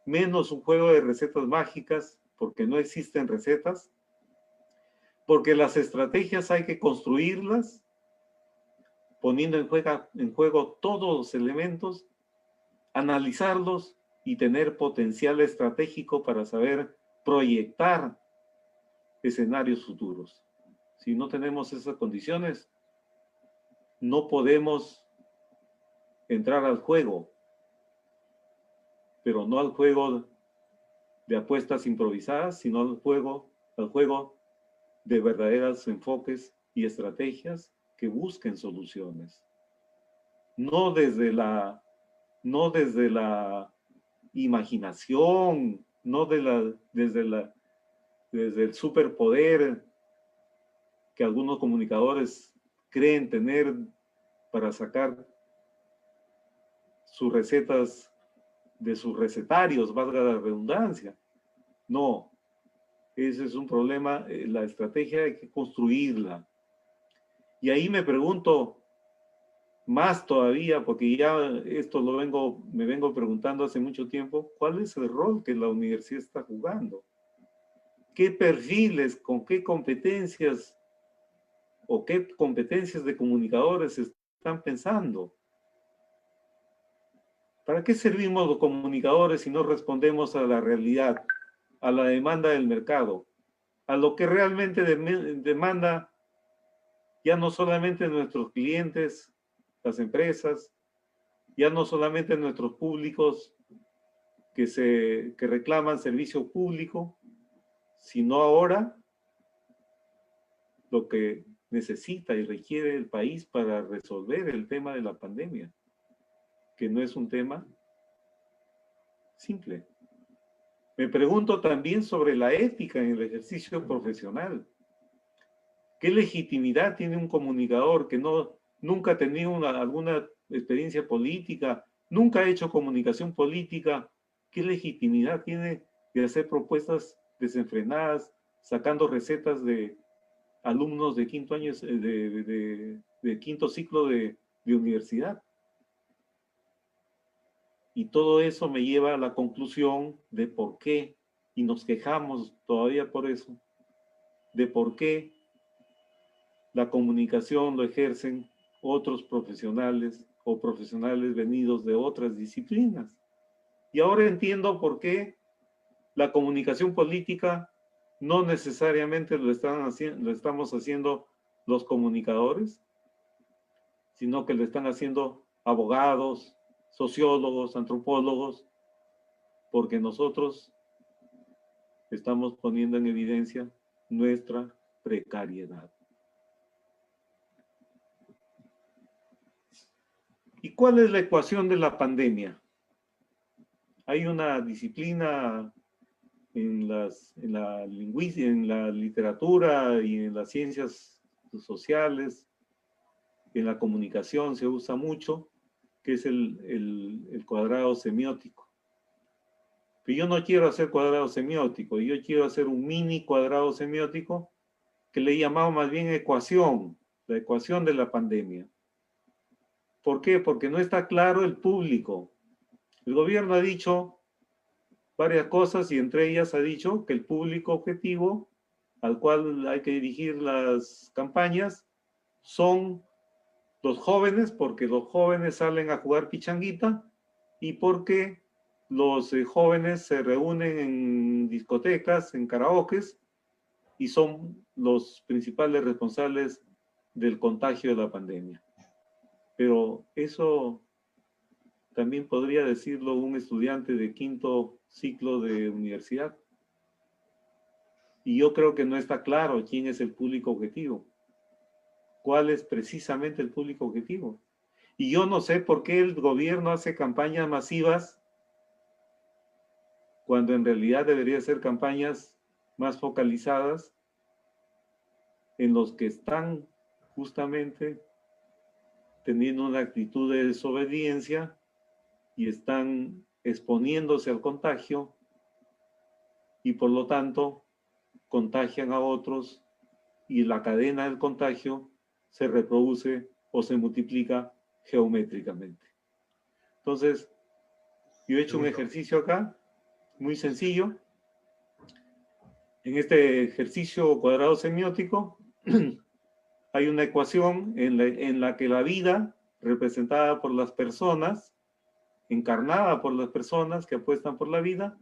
menos un juego de recetas mágicas, porque no existen recetas, porque las estrategias hay que construirlas, poniendo en juego todos los elementos, analizarlos y tener potencial estratégico para saber proyectar escenarios futuros. Si no tenemos esas condiciones, no podemos entrar al juego, pero no al juego de apuestas improvisadas, sino al juego de verdaderos enfoques y estrategias que busquen soluciones. No desde la imaginación, no desde el superpoder que algunos comunicadores creen tener para sacar sus recetas de sus recetarios, valga la redundancia. No, ese es un problema. La estrategia hay que construirla. Y ahí me pregunto más todavía, porque ya esto me vengo preguntando hace mucho tiempo, ¿cuál es el rol que la universidad está jugando? ¿Qué perfiles, con qué competencias o qué competencias de comunicadores están pensando? ¿Para qué servimos los comunicadores si no respondemos a la realidad, a la demanda del mercado, a lo que realmente demanda ya no solamente nuestros clientes, las empresas, ya no solamente nuestros públicos que reclaman servicio público, sino ahora lo que necesita y requiere el país para resolver el tema de la pandemia, que no es un tema simple. Me pregunto también sobre la ética en el ejercicio profesional. ¿Qué legitimidad tiene un comunicador que nunca ha tenido alguna experiencia política, nunca ha hecho comunicación política? ¿Qué legitimidad tiene de hacer propuestas desenfrenadas, sacando recetas de alumnos de quinto año, de quinto ciclo de universidad? Y todo eso me lleva a la conclusión de por qué, y nos quejamos todavía por eso, de por qué la comunicación lo ejercen otros profesionales o profesionales venidos de otras disciplinas. Y ahora entiendo por qué la comunicación política no necesariamente lo estamos haciendo los comunicadores, sino que lo están haciendo abogados, sociólogos, antropólogos, porque nosotros estamos poniendo en evidencia nuestra precariedad. ¿Y cuál es la ecuación de la pandemia? Hay una disciplina en la lingüística, en la literatura y en las ciencias sociales, en la comunicación se usa mucho, que es el cuadrado semiótico. Pero yo no quiero hacer cuadrado semiótico, yo quiero hacer un mini cuadrado semiótico que le he llamado más bien ecuación, la ecuación de la pandemia. ¿Por qué? Porque no está claro el público. El gobierno ha dicho varias cosas y entre ellas ha dicho que el público objetivo al cual hay que dirigir las campañas son los jóvenes, porque los jóvenes salen a jugar pichanguita y porque los jóvenes se reúnen en discotecas, en karaokes y son los principales responsables del contagio de la pandemia. Pero eso también podría decirlo un estudiante de 5º ciclo de universidad. Y yo creo que no está claro quién es el público objetivo. ¿Cuál es precisamente el público objetivo? Y yo no sé por qué el gobierno hace campañas masivas cuando en realidad debería ser campañas más focalizadas en los que están justamente teniendo una actitud de desobediencia y están exponiéndose al contagio y por lo tanto contagian a otros y la cadena del contagio se reproduce o se multiplica geométricamente. Entonces, yo he hecho un ejercicio acá, muy sencillo. En este ejercicio cuadrado semiótico hay una ecuación en la que la vida, representada por las personas, encarnada por las personas que apuestan por la vida,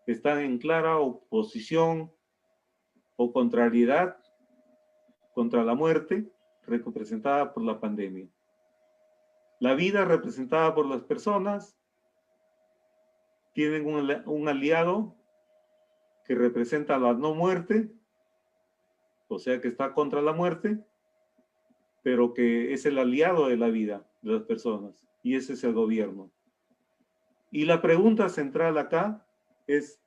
están en clara oposición o contrariedad contra la muerte, representada por la pandemia. La vida representada por las personas tienen un aliado que representa la no muerte, o sea que está contra la muerte, pero que es el aliado de la vida de las personas, y ese es el gobierno. Y la pregunta central acá es,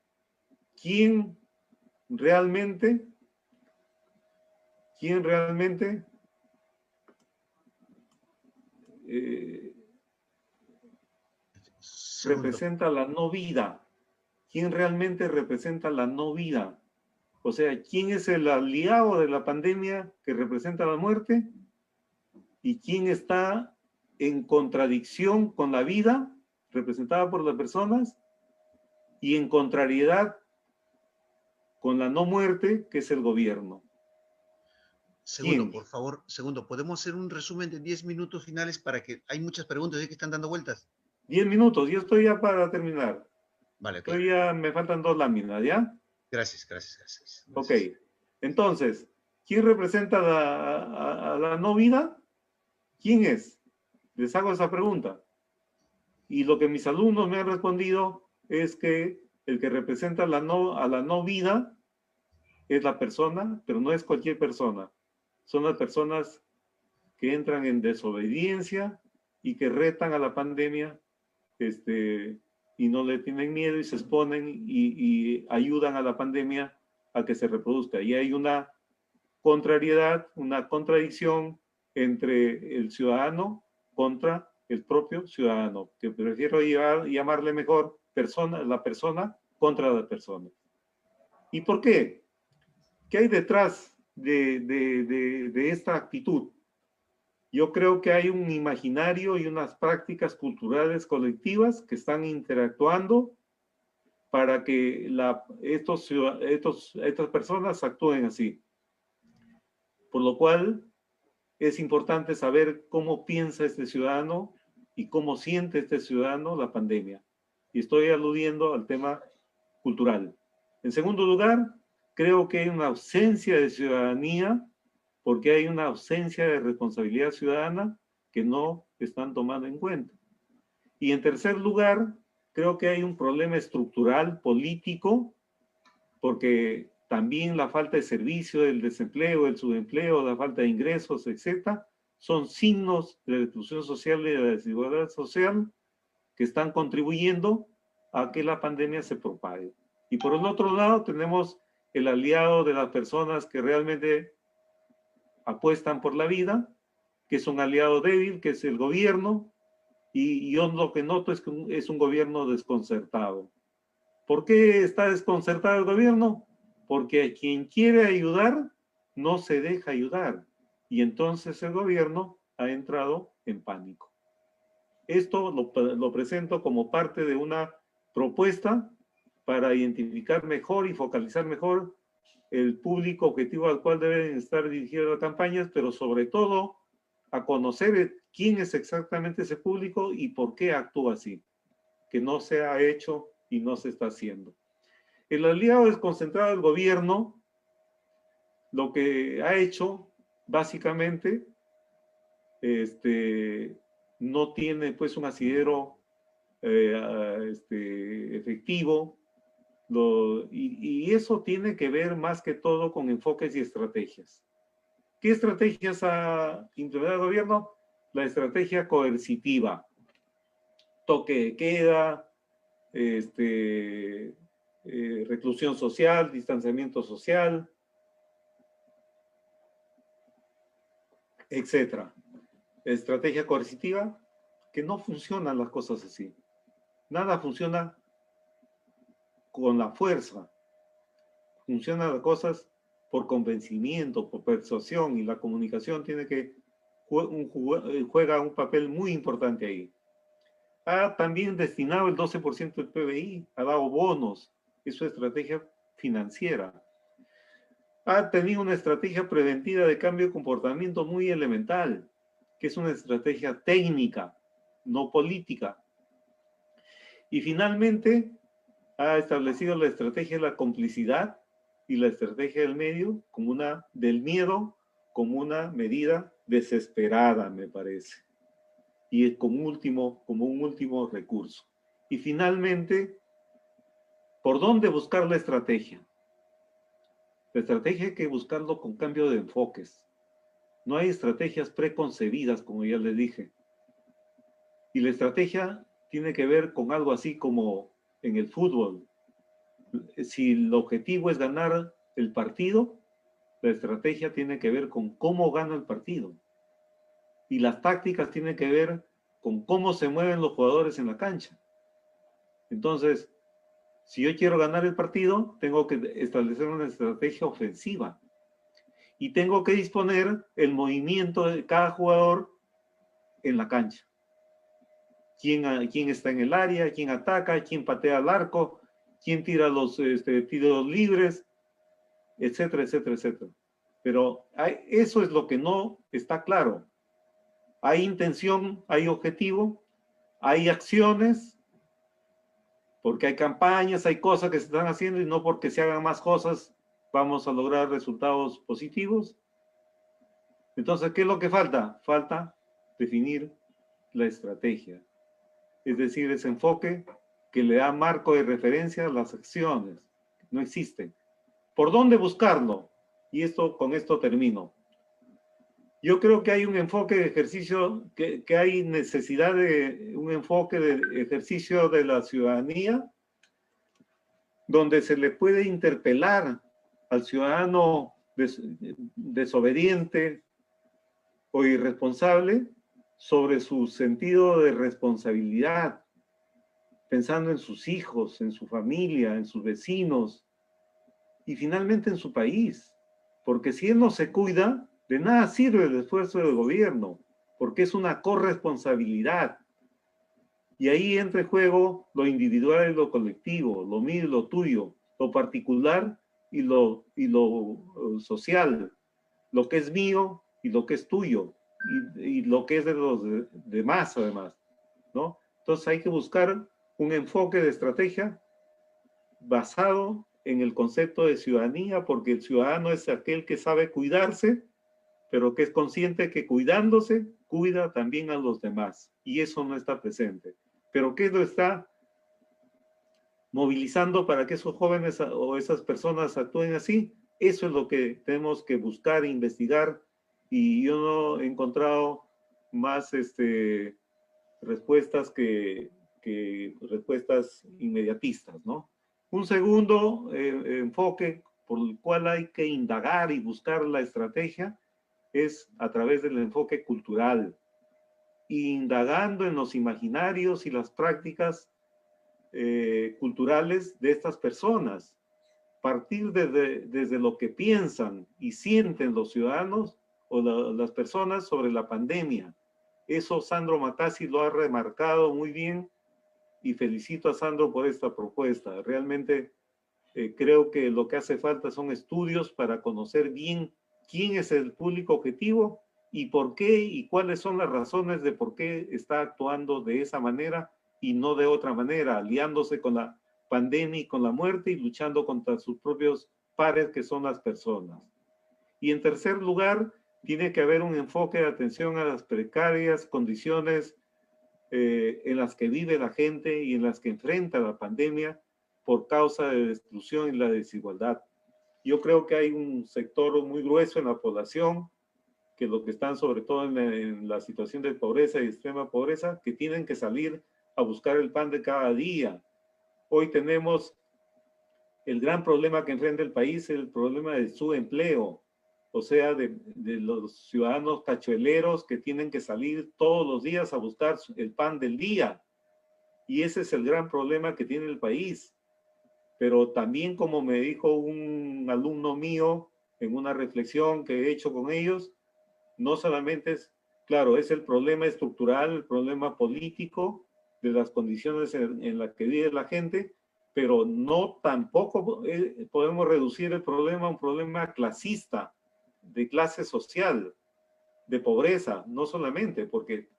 ¿quién realmente representa la no vida? ¿Quién realmente representa la no vida? O sea, ¿quién es el aliado de la pandemia que representa la muerte? ¿Y quién está en contradicción con la vida representada por las personas y en contrariedad con la no muerte, que es el gobierno? Segundo, ¿Quién? por favor, segundo, ¿podemos hacer un resumen de 10 minutos finales para que hay muchas preguntas que están dando vueltas? 10 minutos, yo estoy ya para terminar. Vale, ok. Todavía me faltan 2 láminas, ¿ya? Gracias, gracias, gracias. Ok, entonces, ¿quién representa a la no vida? ¿Quién es? Les hago esa pregunta. Y lo que mis alumnos me han respondido es que el que representa a la no vida es la persona, pero no es cualquier persona. Son las personas que entran en desobediencia y que retan a la pandemia y no le tienen miedo y se exponen y ayudan a la pandemia a que se reproduzca. Y hay una contrariedad, una contradicción entre el ciudadano contra el propio ciudadano, que prefiero llamarle mejor la persona contra la persona. ¿Y por qué? ¿Qué hay detrás de esta actitud? Yo creo que hay un imaginario y unas prácticas culturales colectivas que están interactuando para que estas personas actúen así. Por lo cual es importante saber cómo piensa este ciudadano y cómo siente este ciudadano la pandemia. Y estoy aludiendo al tema cultural. En segundo lugar, creo que hay una ausencia de ciudadanía porque hay una ausencia de responsabilidad ciudadana que no están tomando en cuenta. Y en tercer lugar, creo que hay un problema estructural, político, porque también la falta de servicio, el desempleo, el subempleo, la falta de ingresos, etcétera, son signos de la exclusión social y de la desigualdad social que están contribuyendo a que la pandemia se propague. Y por el otro lado tenemos el aliado de las personas que realmente apuestan por la vida, que es un aliado débil, que es el gobierno, y yo lo que noto es que es un gobierno desconcertado. ¿Por qué está desconcertado el gobierno? Porque a quien quiere ayudar no se deja ayudar. Y entonces el gobierno ha entrado en pánico. Esto lo presento como parte de una propuesta para identificar mejor y focalizar mejor el público objetivo al cual deben estar dirigidas las campañas, pero sobre todo a conocer quién es exactamente ese público y por qué actúa así, que no se ha hecho y no se está haciendo. El aliado desconcentrado del gobierno lo que ha hecho básicamente no tiene pues un asidero efectivo, y eso tiene que ver más que todo con enfoques y estrategias. ¿Qué estrategias ha implementado el gobierno? La estrategia coercitiva, toque de queda, reclusión social, distanciamiento social, etcétera. Estrategia coercitiva, que no funcionan las cosas así. Nada funciona con la fuerza. Funcionan las cosas por convencimiento, por persuasión, y la comunicación tiene que juega un papel muy importante ahí. Ha también destinado el 12% del PBI, ha dado bonos, es su estrategia financiera. Ha tenido una estrategia preventiva de cambio de comportamiento muy elemental, que es una estrategia técnica, no política. Y finalmente ha establecido la estrategia de la complicidad y la estrategia del miedo como una medida desesperada, me parece, y como un último recurso. Y finalmente, ¿por dónde buscar la estrategia? La estrategia hay que buscarlo con cambio de enfoques. No hay estrategias preconcebidas, como ya les dije. Y la estrategia tiene que ver con algo así como en el fútbol. Si el objetivo es ganar el partido, la estrategia tiene que ver con cómo gana el partido. Y las tácticas tienen que ver con cómo se mueven los jugadores en la cancha. Entonces, si yo quiero ganar el partido, tengo que establecer una estrategia ofensiva. Y tengo que disponer el movimiento de cada jugador en la cancha. ¿Quién está en el área? ¿Quién ataca? ¿Quién patea al arco? ¿Quién tira los tiros libres? Etcétera, etcétera, etcétera. Pero eso es lo que no está claro. Hay intención, hay objetivo, hay acciones, porque hay campañas, hay cosas que se están haciendo, y no porque se hagan más cosas vamos a lograr resultados positivos. Entonces, ¿qué es lo que falta? Falta definir la estrategia. Es decir, ese enfoque que le da marco de referencia a las acciones. No existe. ¿Por dónde buscarlo? Y con esto termino. Yo creo que hay un enfoque de ejercicio, que hay necesidad de un enfoque de ejercicio de la ciudadanía, donde se le puede interpelar al ciudadano desobediente o irresponsable sobre su sentido de responsabilidad, pensando en sus hijos, en su familia, en sus vecinos y finalmente en su país. Porque si él no se cuida, de nada sirve el esfuerzo del gobierno, porque es una corresponsabilidad. Y ahí entra en juego lo individual y lo colectivo, lo mío y lo tuyo, lo particular y lo social, lo que es mío y lo que es tuyo, y lo que es de los demás además, ¿no? Entonces hay que buscar un enfoque de estrategia basado en el concepto de ciudadanía, porque el ciudadano es aquel que sabe cuidarse, pero que es consciente que cuidándose, cuida también a los demás, y eso no está presente. Pero ¿qué lo está movilizando para que esos jóvenes o esas personas actúen así? Eso es lo que tenemos que buscar e investigar, y yo no he encontrado más respuestas que respuestas inmediatistas, ¿no? Un segundo enfoque por el cual hay que indagar y buscar la estrategia es a través del enfoque cultural, indagando en los imaginarios y las prácticas culturales de estas personas. Partir desde lo que piensan y sienten los ciudadanos o las personas sobre la pandemia. Eso Sandro Matassi lo ha remarcado muy bien y felicito a Sandro por esta propuesta. Realmente creo que lo que hace falta son estudios para conocer bien quién es el público objetivo y por qué y cuáles son las razones de por qué está actuando de esa manera y no de otra manera, aliándose con la pandemia y con la muerte y luchando contra sus propios pares que son las personas. Y en tercer lugar, tiene que haber un enfoque de atención a las precarias condiciones en las que vive la gente y en las que enfrenta la pandemia por causa de la exclusión y la desigualdad. Yo creo que hay un sector muy grueso en la población, que los que están sobre todo en la situación de pobreza y extrema pobreza, que tienen que salir a buscar el pan de cada día. Hoy tenemos el gran problema que enfrenta el país, el problema de su empleo, o sea, de los ciudadanos cachueleros que tienen que salir todos los días a buscar el pan del día. Y ese es el gran problema que tiene el país. Pero también, como me dijo un alumno mío en una reflexión que he hecho con ellos, no solamente es, claro, es el problema estructural, el problema político de las condiciones en las que vive la gente, pero no tampoco podemos reducir el problema a un problema clasista, de clase social, de pobreza, no solamente, porque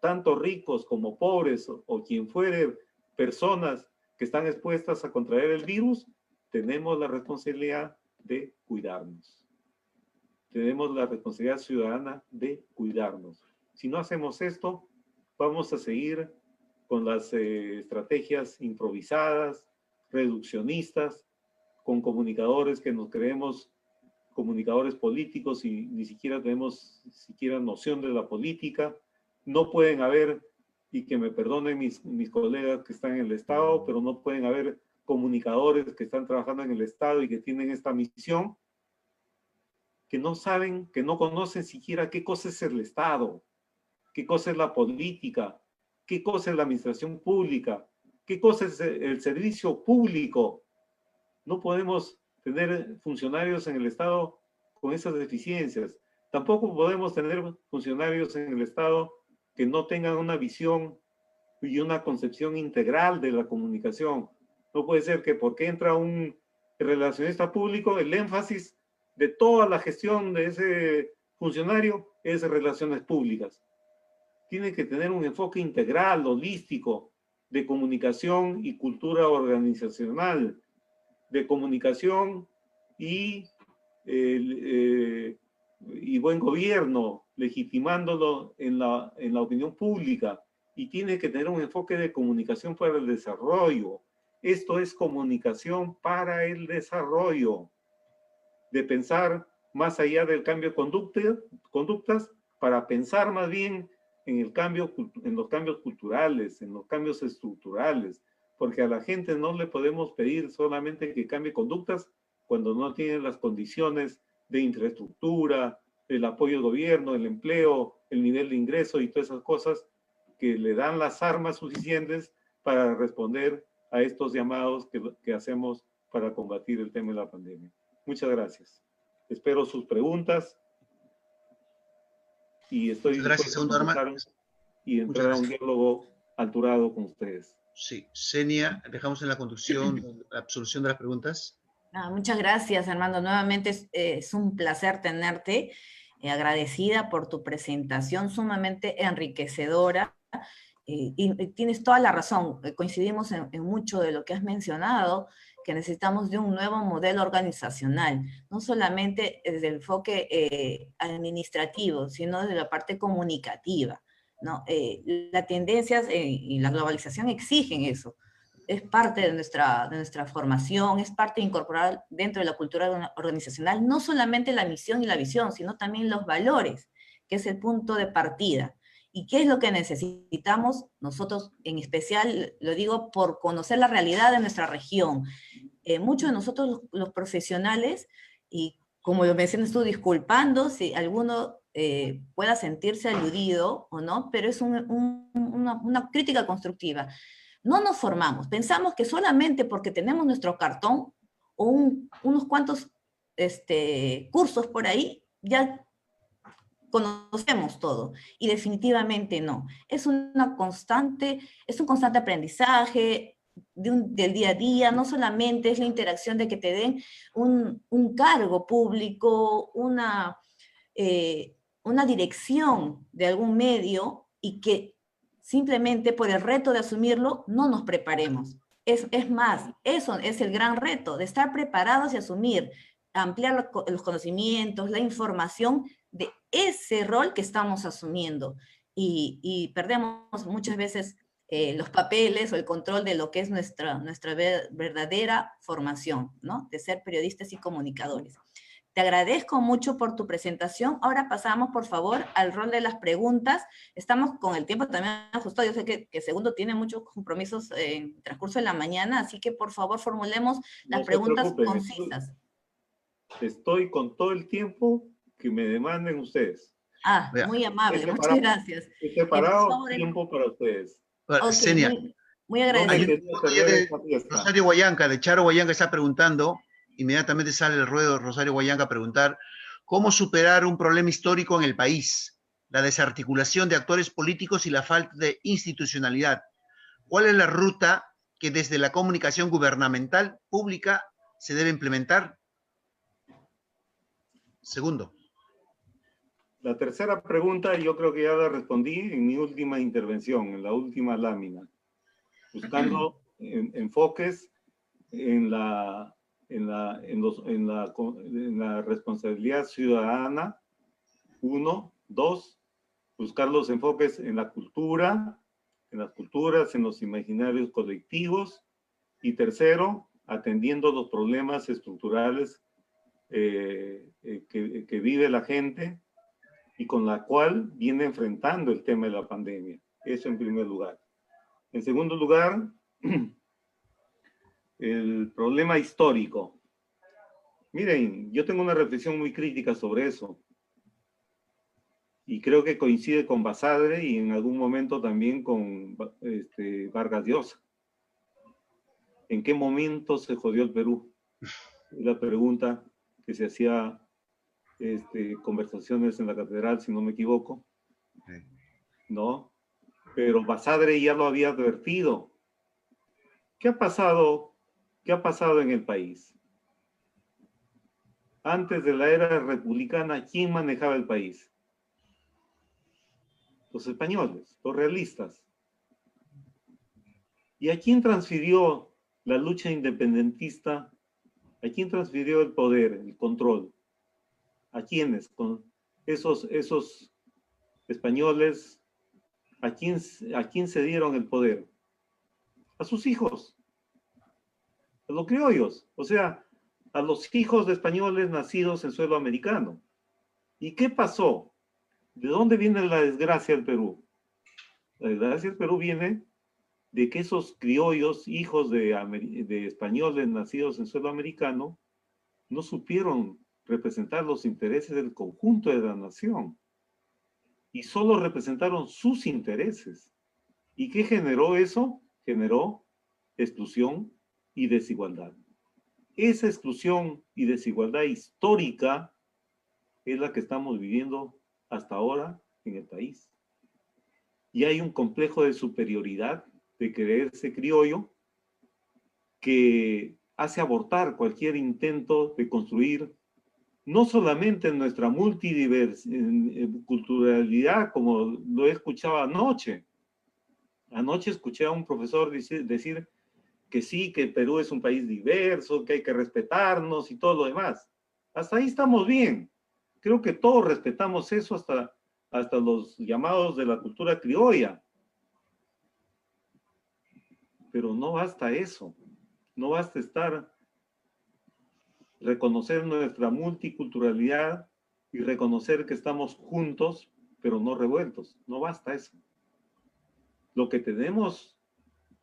tanto ricos como pobres o quien fuere personas que están expuestas a contraer el virus, tenemos la responsabilidad de cuidarnos. Tenemos la responsabilidad ciudadana de cuidarnos. Si no hacemos esto, vamos a seguir con las estrategias improvisadas, reduccionistas, con comunicadores que nos creemos comunicadores políticos y ni siquiera tenemos noción de la política. No pueden haber, y que me perdonen mis colegas que están en el Estado, pero no pueden haber comunicadores que están trabajando en el Estado y que tienen esta misión, que no saben, que no conocen siquiera qué cosa es el Estado, qué cosa es la política, qué cosa es la administración pública, qué cosa es el servicio público. No podemos tener funcionarios en el Estado con esas deficiencias. Tampoco podemos tener funcionarios en el Estado que no tengan una visión y una concepción integral de la comunicación. No puede ser que porque entra un relacionista público, el énfasis de toda la gestión de ese funcionario es relaciones públicas. Tiene que tener un enfoque integral, holístico, de comunicación y cultura organizacional, de comunicación y buen gobierno, legitimándolo en la opinión pública, y tiene que tener un enfoque de comunicación para el desarrollo. Esto es comunicación para el desarrollo, de pensar más allá del cambio de conductas, para pensar más bien en los cambios culturales, en los cambios estructurales, porque a la gente no le podemos pedir solamente que cambie conductas cuando no tiene las condiciones de infraestructura, el apoyo del gobierno, el empleo, el nivel de ingreso y todas esas cosas que le dan las armas suficientes para responder a estos llamados que hacemos para combatir el tema de la pandemia. Muchas gracias. Espero sus preguntas y estoy dispuesto a contestar y entrar a un diálogo alturado con ustedes. Sí, Senia, dejamos en la conducción la absolución de las preguntas. Muchas gracias, Armando. Nuevamente es un placer tenerte, agradecida por tu presentación sumamente enriquecedora. Y tienes toda la razón, coincidimos en mucho de lo que has mencionado, que necesitamos de un nuevo modelo organizacional, no solamente desde el enfoque administrativo, sino desde la parte comunicativa, ¿no? Las tendencias y la globalización exigen eso. Es parte de nuestra formación, es parte de incorporar dentro de la cultura organizacional no solamente la misión y la visión, sino también los valores, que es el punto de partida. ¿Y qué es lo que necesitamos nosotros, en especial, lo digo por conocer la realidad de nuestra región? Muchos de nosotros, los profesionales, y como lo mencionas tú, disculpando si alguno pueda sentirse aludido o no, pero es una crítica constructiva. no nos formamos. Pensamos que solamente porque tenemos nuestro cartón o unos cuantos cursos por ahí, ya conocemos todo, y definitivamente no. Es un constante aprendizaje del día a día, no solamente es la interacción de que te den un cargo público, una dirección de algún medio, y que simplemente por el reto de asumirlo no nos preparemos. Es más, eso es el gran reto, de estar preparados y asumir, ampliar los conocimientos, la información de ese rol que estamos asumiendo. Y perdemos muchas veces los papeles o el control de lo que es nuestra verdadera formación, ¿no? De ser periodistas y comunicadores. Te agradezco mucho por tu presentación. Ahora pasamos, por favor, al rol de las preguntas. Estamos con el tiempo también ajustado. Yo sé que Segundo tiene muchos compromisos en el transcurso de la mañana, así que, por favor, formulemos las preguntas concisas. Estoy con todo el tiempo que me demanden ustedes. Ah, muy amable, muchas gracias. He separado tiempo para ustedes. Okay, Senia, muy agradecido. Rosario Guayanca, de Charo Guayanca, está preguntando, inmediatamente sale el ruedo Rosario Guayanca a preguntar, ¿cómo superar un problema histórico en el país? La desarticulación de actores políticos y la falta de institucionalidad. ¿Cuál es la ruta que desde la comunicación gubernamental pública se debe implementar? Segundo. La tercera pregunta yo creo que ya la respondí en mi última intervención, en la última lámina, buscando enfoques en la responsabilidad ciudadana, 1, 2, buscar los enfoques en la cultura, en las culturas, en los imaginarios colectivos, y tercero, atendiendo los problemas estructurales que vive la gente y con la cual viene enfrentando el tema de la pandemia. Eso en primer lugar. En segundo lugar, el problema histórico. Miren, yo tengo una reflexión muy crítica sobre eso. Y creo que coincide con Basadre y en algún momento también con Vargas Llosa. ¿En qué momento se jodió el Perú? Es la pregunta que se hacía conversaciones en la catedral, si no me equivoco. ¿No? Pero Basadre ya lo había advertido. ¿Qué ha pasado en el país? Antes de la era republicana, ¿quién manejaba el país? Los españoles, los realistas. ¿Y a quién transfirió la lucha independentista? ¿A quién transfirió el poder, el control? ¿A quiénes? Con esos españoles, ¿a quién se dieron el poder? A sus hijos, a los criollos, o sea, a los hijos de españoles nacidos en suelo americano. ¿Y qué pasó? ¿De dónde viene la desgracia del Perú? La desgracia del Perú viene de que esos criollos, hijos de españoles nacidos en suelo americano, no supieron representar los intereses del conjunto de la nación y solo representaron sus intereses. ¿Y qué generó eso? Generó exclusión y desigualdad. Esa exclusión y desigualdad histórica es la que estamos viviendo hasta ahora en el país. Y hay un complejo de superioridad, de creerse criollo, que hace abortar cualquier intento de construir no solamente en nuestra multiculturalidad, como lo he escuchado anoche. Anoche escuché a un profesor decir que sí, que Perú es un país diverso, que hay que respetarnos y todo lo demás. Hasta ahí estamos bien. Creo que todos respetamos eso, hasta los llamados de la cultura criolla. Pero no basta eso. No basta reconocer nuestra multiculturalidad y reconocer que estamos juntos, pero no revueltos. No basta eso. Lo que tenemos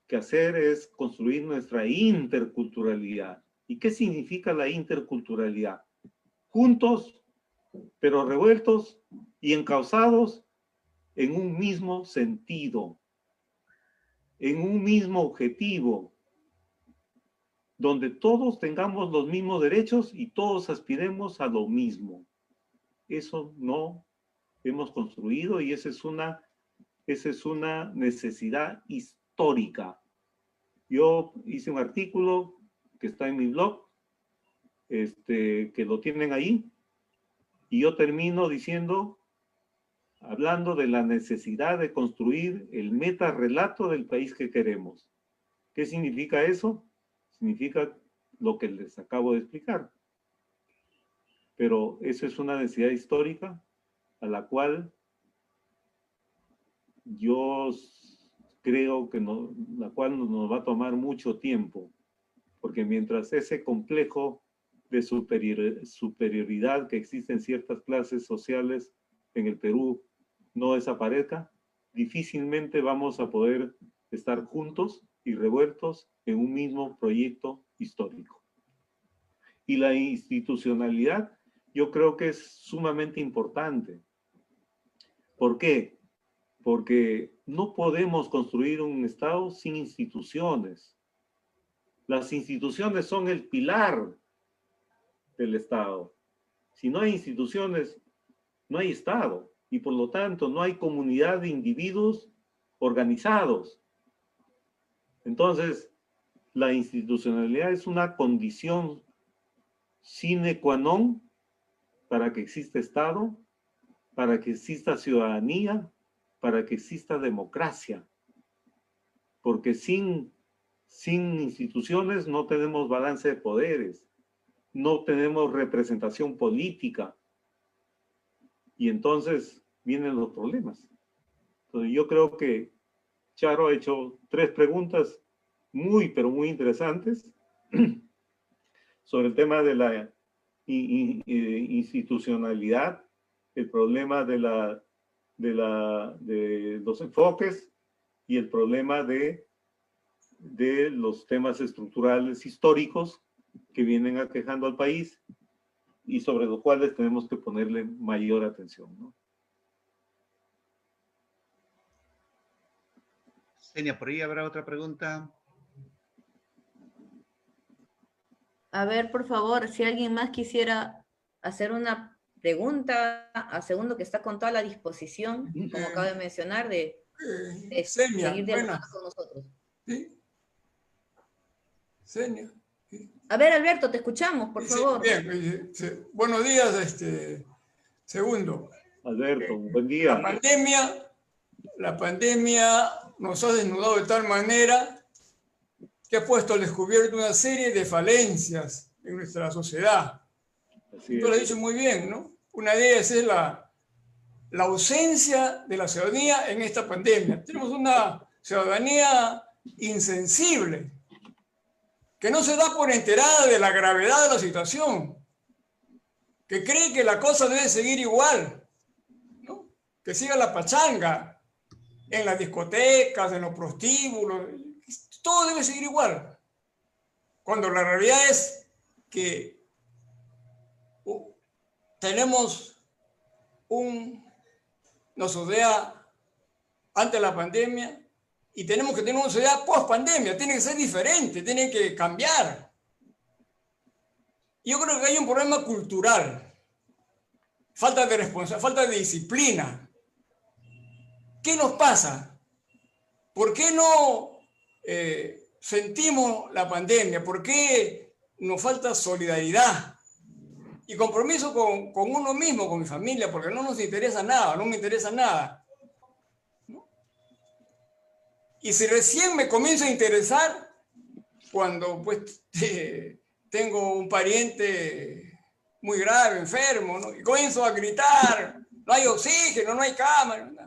que hacer es construir nuestra interculturalidad. ¿Y qué significa la interculturalidad? Juntos, pero revueltos y encausados en un mismo sentido. en un mismo objetivo, donde todos tengamos los mismos derechos y todos aspiremos a lo mismo. Eso no hemos construido y esa es una necesidad histórica. Yo hice un artículo que está en mi blog, que lo tienen ahí, y yo termino hablando de la necesidad de construir el metarrelato del país que queremos. ¿Qué significa eso? Significa lo que les acabo de explicar. Pero eso es una necesidad histórica a la cual yo creo que la cual nos va a tomar mucho tiempo, porque mientras ese complejo de superioridad que existe en ciertas clases sociales en el Perú no desaparezca, difícilmente vamos a poder estar juntos y revueltos en un mismo proyecto histórico. Y la institucionalidad yo creo que es sumamente importante. ¿Por qué? Porque no podemos construir un Estado sin instituciones. Las instituciones son el pilar del Estado. Si no hay instituciones, no hay Estado. Y por lo tanto, no hay comunidad de individuos organizados. Entonces, la institucionalidad es una condición sine qua non para que exista Estado, para que exista ciudadanía, para que exista democracia. Porque sin instituciones no tenemos balance de poderes, no tenemos representación política. Y entonces vienen los problemas. Entonces yo creo que Charo ha hecho 3 preguntas pero muy interesantes sobre el tema de la institucionalidad, el problema de los enfoques y el problema de los temas estructurales históricos que vienen aquejando al país y sobre los cuales tenemos que ponerle mayor atención, ¿no? Senia, por ahí habrá otra pregunta. A ver, por favor, si alguien más quisiera hacer una pregunta a Segundo, que está con toda la disposición, como acabo de mencionar, de Senia, seguir dialogando con nosotros. ¿Sí? Senia. ¿Sí? A ver, Alberto, te escuchamos, por favor. Bien, buenos días, Segundo. Alberto, buen día. La pandemia nos ha desnudado de tal manera que ha puesto al descubierto una serie de falencias en nuestra sociedad. Tú lo has dicho muy bien, ¿no? Una de ellas es la ausencia de la ciudadanía en esta pandemia. Tenemos una ciudadanía insensible, que no se da por enterada de la gravedad de la situación, que cree que la cosa debe seguir igual, ¿no? Que siga la pachanga en las discotecas, en los prostíbulos, todo debe seguir igual. Cuando la realidad es que tenemos una sociedad ante la pandemia y tenemos que tener una sociedad post-pandemia. Tiene que ser diferente, tiene que cambiar. Yo creo que hay un problema cultural, falta de responsabilidad, falta de disciplina. ¿Qué nos pasa? ¿Por qué no sentimos la pandemia? ¿Por qué nos falta solidaridad y compromiso con uno mismo, con mi familia? Porque no nos interesa nada, no me interesa nada, ¿no? Y si recién me comienzo a interesar cuando pues tengo un pariente muy grave, enfermo, ¿no? Y comienzo a gritar, no hay oxígeno, no hay cama, ¿no?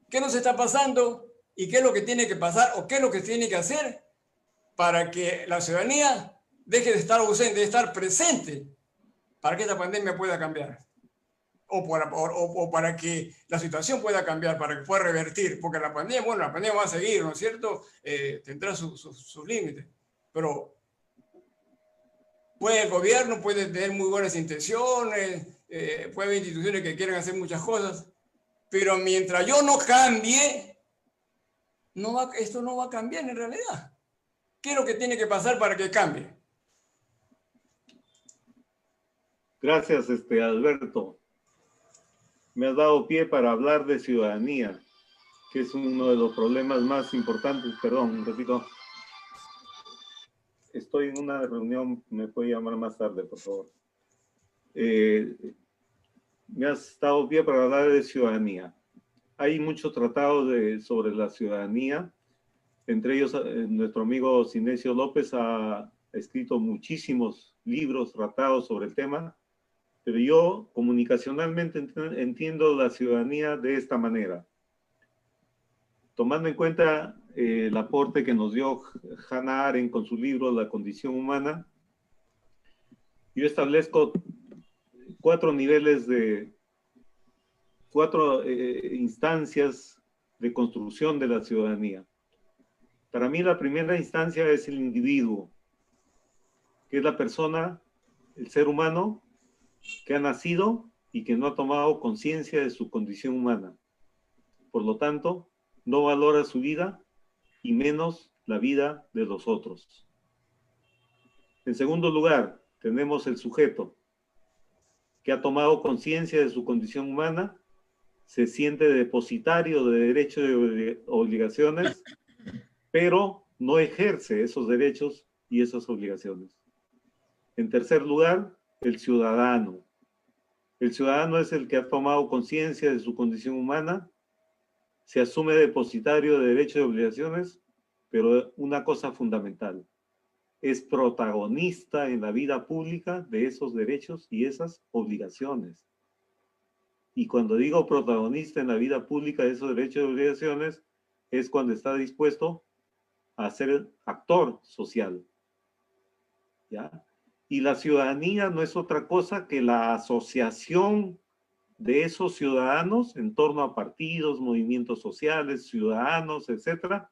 ¿Qué nos está pasando? ¿Y qué es lo que tiene que pasar? ¿O qué es lo que tiene que hacer para que la ciudadanía deje de estar ausente, de estar presente, para que esta pandemia pueda cambiar? O para que la situación pueda cambiar, para que pueda revertir. Porque la pandemia va a seguir, ¿no es cierto? Tendrá sus límites. Pero el gobierno puede tener muy buenas intenciones, puede haber instituciones que quieran hacer muchas cosas, pero mientras yo no cambie, esto no va a cambiar en realidad. ¿Qué es lo que tiene que pasar para que cambie? Gracias, Alberto. Me has dado pie para hablar de ciudadanía, que es uno de los problemas más importantes. Perdón, repito. Estoy en una reunión, me puede llamar más tarde, por favor. Me has dado pie para hablar de ciudadanía. Hay muchos tratados sobre la ciudadanía. Entre ellos, nuestro amigo Sinesio López ha escrito muchísimos libros, tratados sobre el tema. Pero yo comunicacionalmente entiendo la ciudadanía de esta manera. Tomando en cuenta el aporte que nos dio Hannah Arendt con su libro La condición humana, yo establezco cuatro instancias de construcción de la ciudadanía. Para mí la primera instancia es el individuo, que es la persona, el ser humano, que ha nacido y que no ha tomado conciencia de su condición humana. Por lo tanto, no valora su vida y menos la vida de los otros. En segundo lugar, tenemos el sujeto, que ha tomado conciencia de su condición humana, se siente depositario de derechos y obligaciones, pero no ejerce esos derechos y esas obligaciones. En tercer lugar, el ciudadano. El ciudadano es el que ha tomado conciencia de su condición humana, se asume depositario de derechos y obligaciones, pero una cosa fundamental, es protagonista en la vida pública de esos derechos y esas obligaciones. Y cuando digo protagonista en la vida pública de esos derechos y obligaciones, es cuando está dispuesto a ser actor social. ¿Ya? Y la ciudadanía no es otra cosa que la asociación de esos ciudadanos en torno a partidos, movimientos sociales, ciudadanos, etcétera,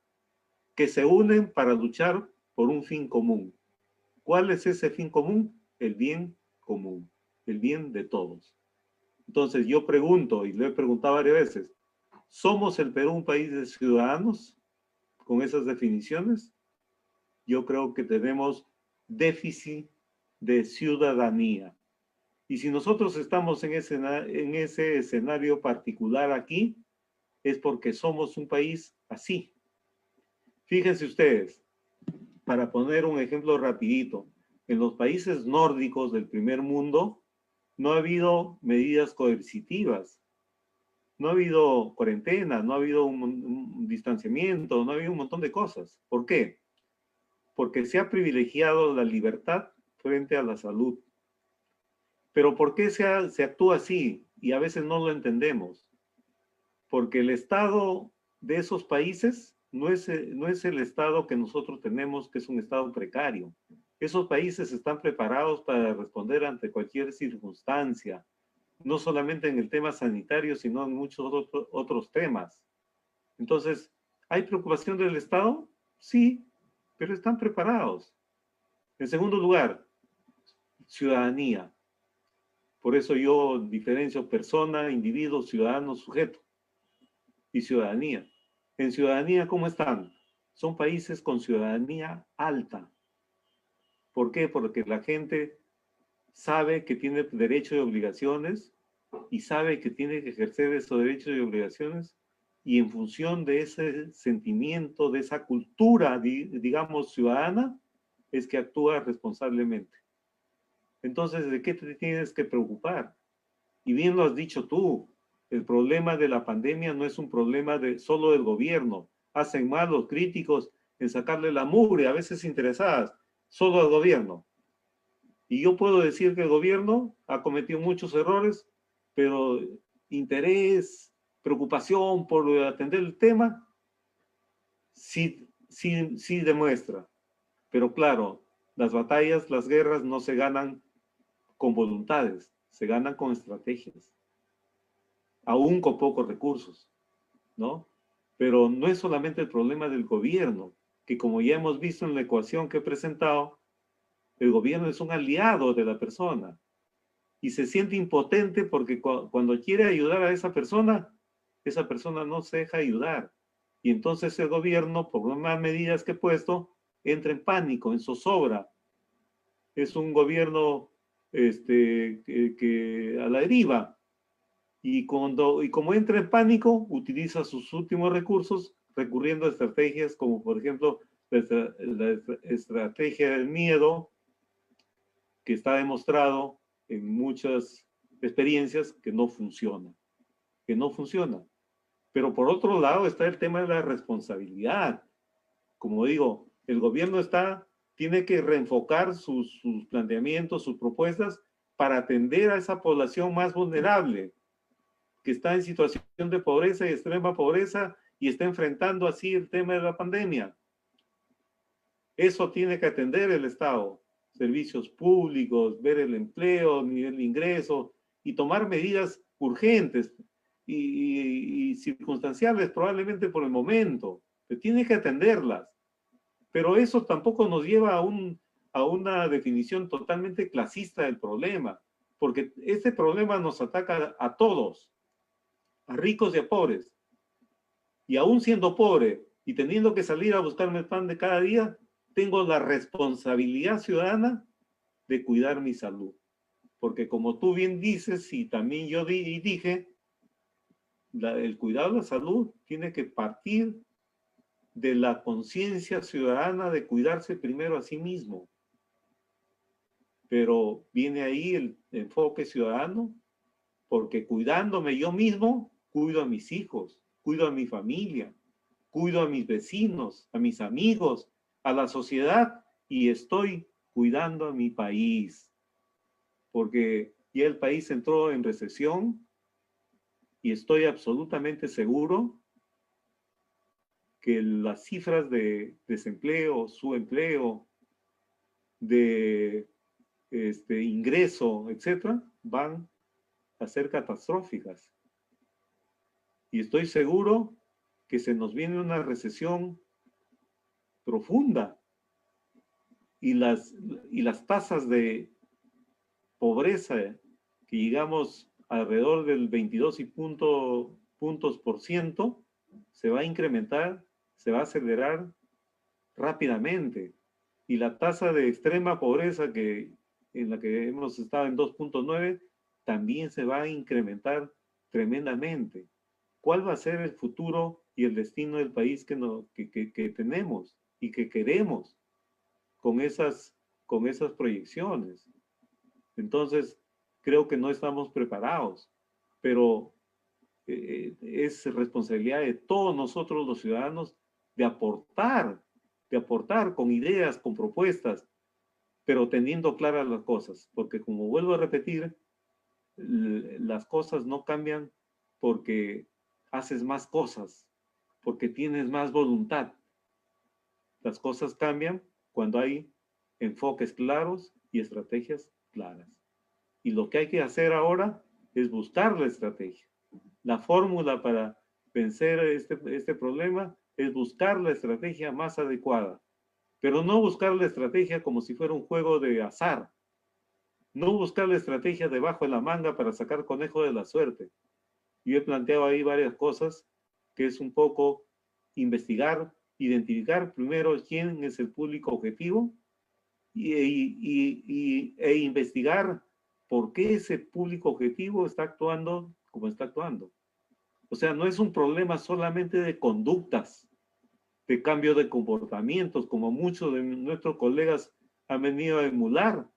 que se unen para luchar por un fin común. ¿Cuál es ese fin común? El bien común, el bien de todos. Entonces yo pregunto, y lo he preguntado varias veces, ¿somos el Perú un país de ciudadanos con esas definiciones? Yo creo que tenemos déficit de ciudadanía. Y si nosotros estamos en ese escenario particular aquí, es porque somos un país así. Fíjense ustedes, para poner un ejemplo rapidito, en los países nórdicos del primer mundo no ha habido medidas coercitivas, no ha habido cuarentena, no ha habido un distanciamiento, no ha habido un montón de cosas. ¿Por qué? Porque se ha privilegiado la libertad frente a la salud. Pero ¿por qué se actúa así? Y a veces no lo entendemos. Porque el Estado de esos países no es el Estado que nosotros tenemos, que es un Estado precario. Esos países están preparados para responder ante cualquier circunstancia, no solamente en el tema sanitario, sino en muchos otros temas. Entonces, ¿hay preocupación del Estado? Sí, pero están preparados. En segundo lugar, ciudadanía. Por eso yo diferencio persona, individuo, ciudadano, sujeto y ciudadanía. En ciudadanía, ¿cómo están? Son países con ciudadanía alta. ¿Por qué? Porque la gente sabe que tiene derechos y obligaciones y sabe que tiene que ejercer esos derechos y obligaciones y en función de ese sentimiento, de esa cultura, digamos, ciudadana, es que actúa responsablemente. Entonces, ¿de qué te tienes que preocupar? Y bien lo has dicho tú, el problema de la pandemia no es un problema solo del gobierno. Hacen mal los críticos en sacarle la mugre, a veces interesadas, solo al gobierno. Y yo puedo decir que el gobierno ha cometido muchos errores, pero interés, preocupación por atender el tema, sí demuestra. Pero claro, las batallas, las guerras no se ganan con voluntades, se ganan con estrategias, aún con pocos recursos, ¿no? Pero no es solamente el problema del gobierno, que como ya hemos visto en la ecuación que he presentado, el gobierno es un aliado de la persona y se siente impotente porque cuando quiere ayudar a esa persona no se deja ayudar. Y entonces el gobierno, por más medidas que he puesto, entra en pánico, en zozobra. Es un gobierno que a la deriva. Y como entra en pánico, utiliza sus últimos recursos recurriendo a estrategias como, por ejemplo, la estrategia del miedo, que está demostrado en muchas experiencias que no funciona. Pero por otro lado está el tema de la responsabilidad. Como digo, el gobierno tiene que reenfocar sus planteamientos, sus propuestas para atender a esa población más vulnerable, que está en situación de pobreza y extrema pobreza y está enfrentando así el tema de la pandemia. Eso tiene que atender el Estado. Servicios públicos, ver el empleo, nivel de ingreso y tomar medidas urgentes y circunstanciales probablemente por el momento. Pero tiene que atenderlas. Pero eso tampoco nos lleva a una definición totalmente clasista del problema, porque este problema nos ataca a todos, a ricos y a pobres. Y aún siendo pobre y teniendo que salir a buscarme el pan de cada día, tengo la responsabilidad ciudadana de cuidar mi salud. Porque como tú bien dices, y también yo dije, el cuidado de la salud tiene que partir de la conciencia ciudadana de cuidarse primero a sí mismo. Pero viene ahí el enfoque ciudadano, porque cuidándome yo mismo, cuido a mis hijos, cuido a mi familia, cuido a mis vecinos, a mis amigos, a la sociedad, y estoy cuidando a mi país. Porque ya el país entró en recesión y estoy absolutamente seguro que las cifras de desempleo, subempleo, de ingreso, etcétera, van a ser catastróficas. Y estoy seguro que se nos viene una recesión profunda y las tasas de pobreza que llegamos alrededor del 22 puntos por ciento se va a incrementar, se va a acelerar rápidamente. Y la tasa de extrema pobreza en la que hemos estado en 2.9 también se va a incrementar tremendamente. ¿Cuál va a ser el futuro y el destino del país que tenemos y que queremos con esas proyecciones? Entonces, creo que no estamos preparados, pero es responsabilidad de todos nosotros los ciudadanos de aportar con ideas, con propuestas, pero teniendo claras las cosas, porque como vuelvo a repetir, las cosas no cambian porque haces más cosas, porque tienes más voluntad. Las cosas cambian cuando hay enfoques claros y estrategias claras. Y lo que hay que hacer ahora es buscar la estrategia. La fórmula para vencer este problema es buscar la estrategia más adecuada, pero no buscar la estrategia como si fuera un juego de azar. No buscar la estrategia debajo de la manga para sacar conejo de la suerte. Yo he planteado ahí varias cosas, que es un poco investigar, identificar primero quién es el público objetivo e investigar por qué ese público objetivo está actuando como está actuando. O sea, no es un problema solamente de conductas, de cambio de comportamientos, como muchos de nuestros colegas han venido a emular.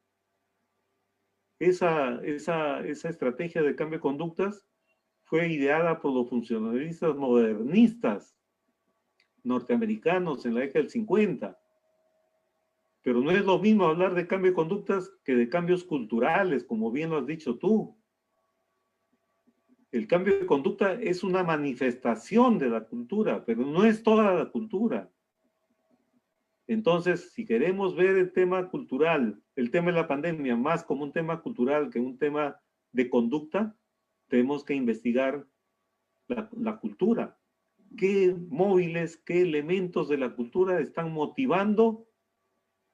Esa estrategia de cambio de conductas fue ideada por los funcionalistas modernistas norteamericanos en la década del 50. Pero no es lo mismo hablar de cambio de conductas que de cambios culturales, como bien lo has dicho tú. El cambio de conducta es una manifestación de la cultura, pero no es toda la cultura. Entonces, si queremos ver el tema cultural, el tema de la pandemia, más como un tema cultural que un tema de conducta, tenemos que investigar la cultura. ¿Qué móviles, qué elementos de la cultura están motivando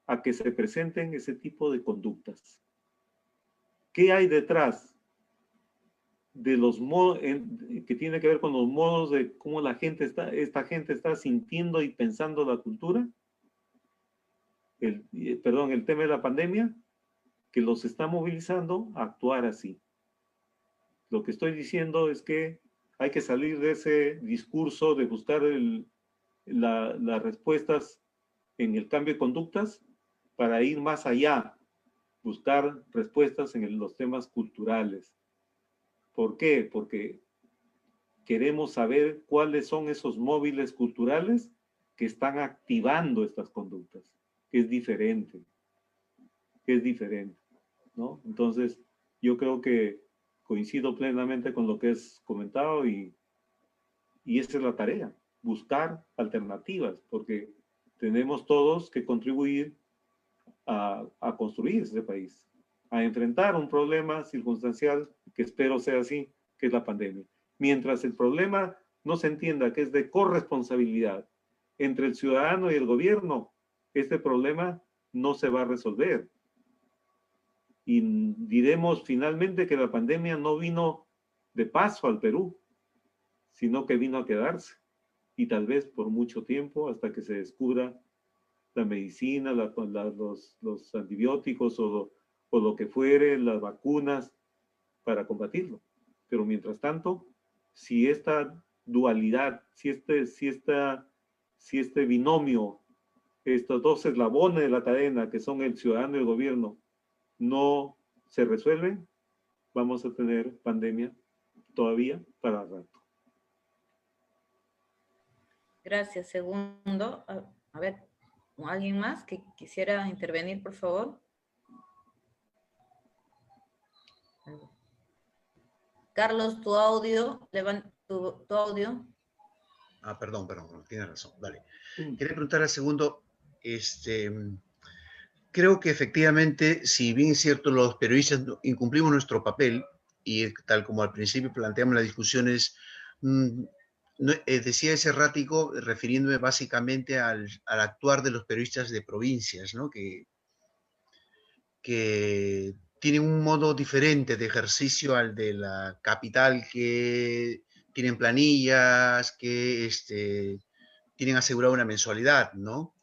a que se presenten ese tipo de conductas? ¿Qué hay detrás? de los modos, que tiene que ver con los modos de cómo esta gente está sintiendo y pensando la cultura, el tema de la pandemia, que los está movilizando a actuar así. Lo que estoy diciendo es que hay que salir de ese discurso de buscar las respuestas en el cambio de conductas para ir más allá, buscar respuestas en los temas culturales. ¿Por qué? Porque queremos saber cuáles son esos móviles culturales que están activando estas conductas, que es diferente, ¿no? Entonces, yo creo que coincido plenamente con lo que es comentado y esa es la tarea, buscar alternativas, porque tenemos todos que contribuir a construir ese país, a enfrentar un problema circunstancial que espero sea así, que es la pandemia. Mientras el problema no se entienda que es de corresponsabilidad entre el ciudadano y el gobierno, este problema no se va a resolver. Y diremos finalmente que la pandemia no vino de paso al Perú, sino que vino a quedarse. Y tal vez por mucho tiempo hasta que se descubra la medicina, los antibióticos o lo que fuere, las vacunas para combatirlo. Pero mientras tanto, si esta dualidad, si este binomio, estos dos eslabones de la cadena que son el ciudadano y el gobierno, no se resuelven, vamos a tener pandemia todavía para rato. Gracias. Segundo, a ver, ¿alguien más que quisiera intervenir, por favor? Carlos, tu audio, tu audio. Ah, perdón, tiene razón, vale. Quería preguntar al segundo, creo que efectivamente, si bien es cierto, los periodistas incumplimos nuestro papel, y tal como al principio planteamos las discusiones, decía ese ratico, refiriéndome básicamente al actuar de los periodistas de provincias, ¿no? Que tienen un modo diferente de ejercicio al de la capital, que tienen planillas, que tienen asegurada una mensualidad, ¿no?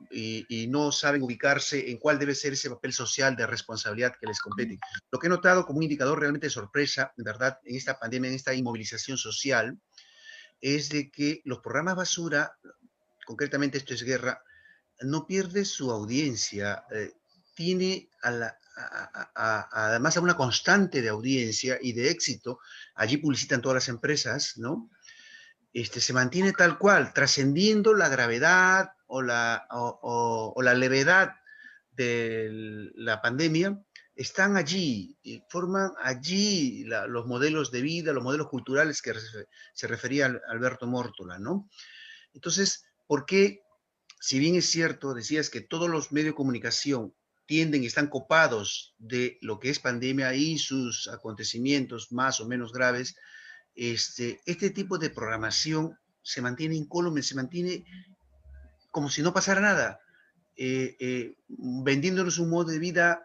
Y no saben ubicarse en cuál debe ser ese papel social de responsabilidad que les compete. Lo que he notado como un indicador realmente de sorpresa, en verdad, en esta pandemia, en esta inmovilización social, es de que los programas basura, concretamente Esto es Guerra, no pierde su audiencia, tiene además a una constante de audiencia y de éxito. Allí publicitan todas las empresas, ¿no? Se mantiene tal cual, trascendiendo la gravedad o la levedad de la pandemia. Están allí, y forman allí los modelos de vida, los modelos culturales que se refería Alberto Mórtola, ¿no? Entonces, ¿por qué, si bien es cierto, decías que todos los medios de comunicación tienden y están copados de lo que es pandemia y sus acontecimientos más o menos graves, este tipo de programación se mantiene incólume, se mantiene como si no pasara nada, vendiéndonos un modo de vida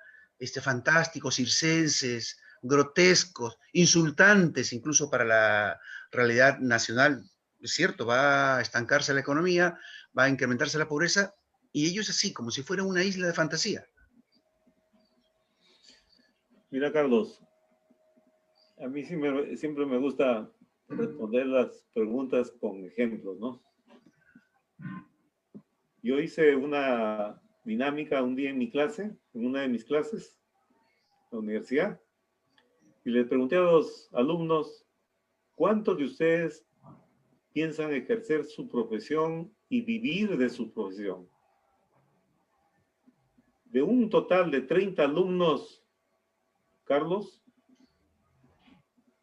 fantástico, circenses, grotescos, insultantes incluso para la realidad nacional. Es cierto, va a estancarse la economía, va a incrementarse la pobreza, y ellos así, como si fuera una isla de fantasía. Mira, Carlos, a mí siempre me gusta responder las preguntas con ejemplos, ¿no? Yo hice una dinámica un día en mi clase, en una de mis clases, en la universidad, y les pregunté a los alumnos, ¿cuántos de ustedes piensan ejercer su profesión y vivir de su profesión? De un total de 30 alumnos, Carlos,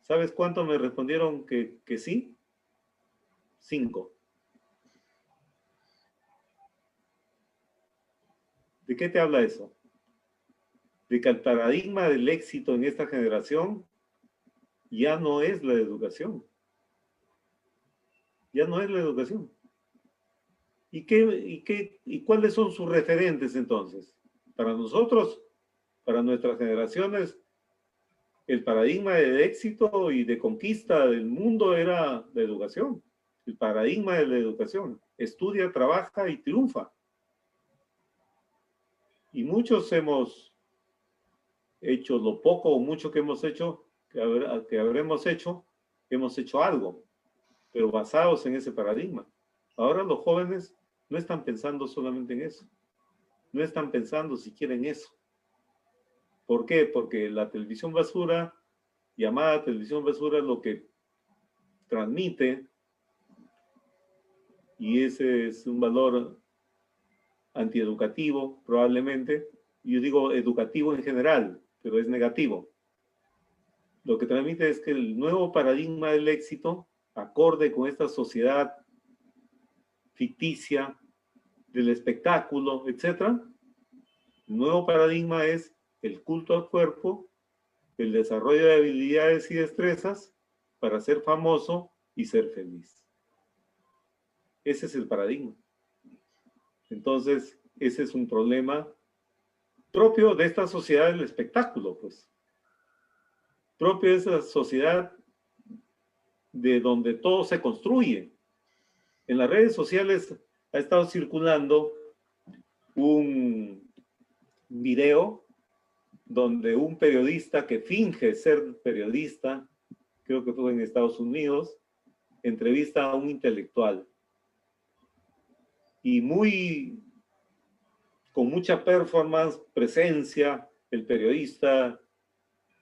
¿sabes cuántos me respondieron que sí? 5. ¿De qué te habla eso? De que el paradigma del éxito en esta generación ya no es la educación. Ya no es la educación. ¿Y cuáles son sus referentes entonces? Para nosotros, para nuestras generaciones, el paradigma de éxito y de conquista del mundo era la educación. El paradigma de la educación. Estudia, trabaja y triunfa. Y muchos hemos hecho lo poco o mucho que hemos hecho, que habremos hecho, hemos hecho algo, pero basados en ese paradigma. Ahora los jóvenes no están pensando solamente en eso. No están pensando siquiera en eso. ¿Por qué? Porque la televisión basura, llamada televisión basura, lo que transmite, y ese es un valor antieducativo probablemente, yo digo educativo en general, pero es negativo. Lo que transmite es que el nuevo paradigma del éxito, acorde con esta sociedad ficticia, del espectáculo, etc., el nuevo paradigma es el culto al cuerpo, el desarrollo de habilidades y destrezas para ser famoso y ser feliz. Ese es el paradigma. Entonces, ese es un problema propio de esta sociedad del espectáculo, pues. Propio de esa sociedad de donde todo se construye. En las redes sociales ha estado circulando un video donde un periodista que finge ser periodista, creo que fue en Estados Unidos, entrevista a un intelectual. Y con mucha performance, presencia, el periodista,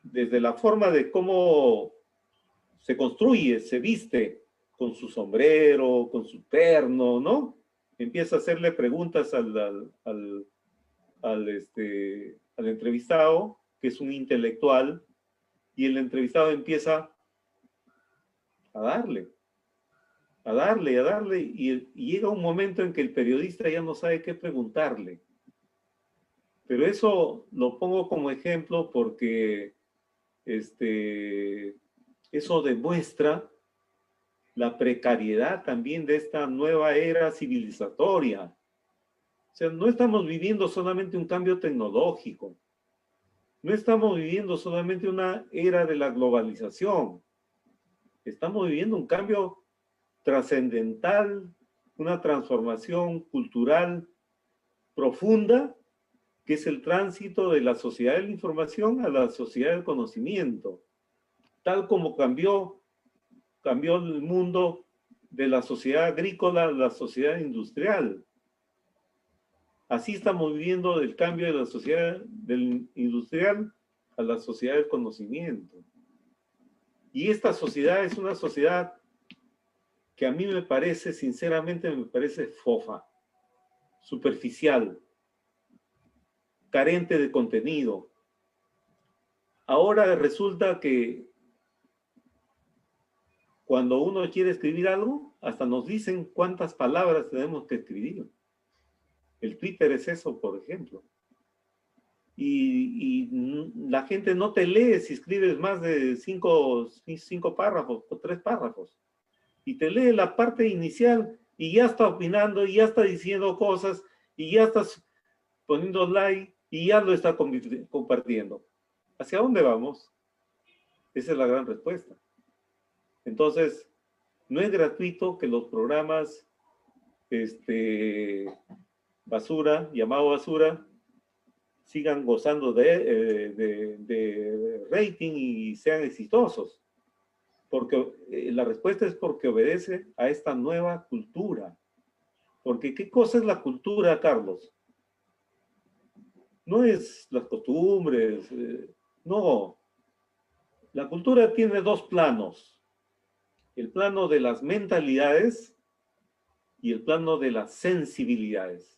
desde la forma de cómo se construye, se viste, con su sombrero, con su terno, ¿no? Empieza a hacerle preguntas al entrevistado, que es un intelectual, y el entrevistado empieza a darle, y llega un momento en que el periodista ya no sabe qué preguntarle. Pero eso lo pongo como ejemplo porque eso demuestra la precariedad también de esta nueva era civilizatoria. O sea, no estamos viviendo solamente un cambio tecnológico. No estamos viviendo solamente una era de la globalización. Estamos viviendo un cambio trascendental, una transformación cultural profunda, que es el tránsito de la sociedad de la información a la sociedad del conocimiento. Tal como cambió el mundo de la sociedad agrícola a la sociedad industrial. Así estamos viviendo el cambio de la sociedad del industrial a la sociedad del conocimiento. Y esta sociedad es una sociedad que a mí me parece, sinceramente, me parece fofa, superficial, carente de contenido. Ahora resulta que cuando uno quiere escribir algo, hasta nos dicen cuántas palabras tenemos que escribir. El Twitter es eso, por ejemplo. Y la gente no te lee si escribes más de cinco párrafos o 3 párrafos. Y te lee la parte inicial y ya está opinando, y ya está diciendo cosas, y ya estás poniendo like, y ya lo está compartiendo. ¿Hacia dónde vamos? Esa es la gran respuesta. Entonces, no es gratuito que los programas basura, llamado basura, sigan gozando de rating y sean exitosos. Porque la respuesta es porque obedece a esta nueva cultura. Porque ¿qué cosa es la cultura, Carlos? No es las costumbres, no. La cultura tiene 2 planos. El plano de las mentalidades y el plano de las sensibilidades.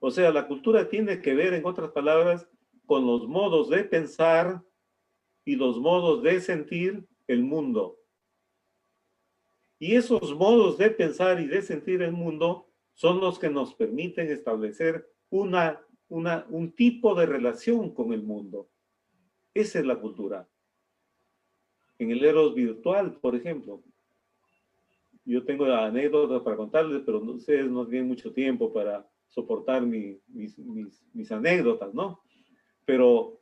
O sea, la cultura tiene que ver, en otras palabras, con los modos de pensar y los modos de sentir el mundo. Y esos modos de pensar y de sentir el mundo son los que nos permiten establecer un tipo de relación con el mundo. Esa es la cultura. En el Eros virtual, por ejemplo. Yo tengo anécdotas para contarles, pero ustedes no tienen mucho tiempo para soportar mis anécdotas, ¿no? Pero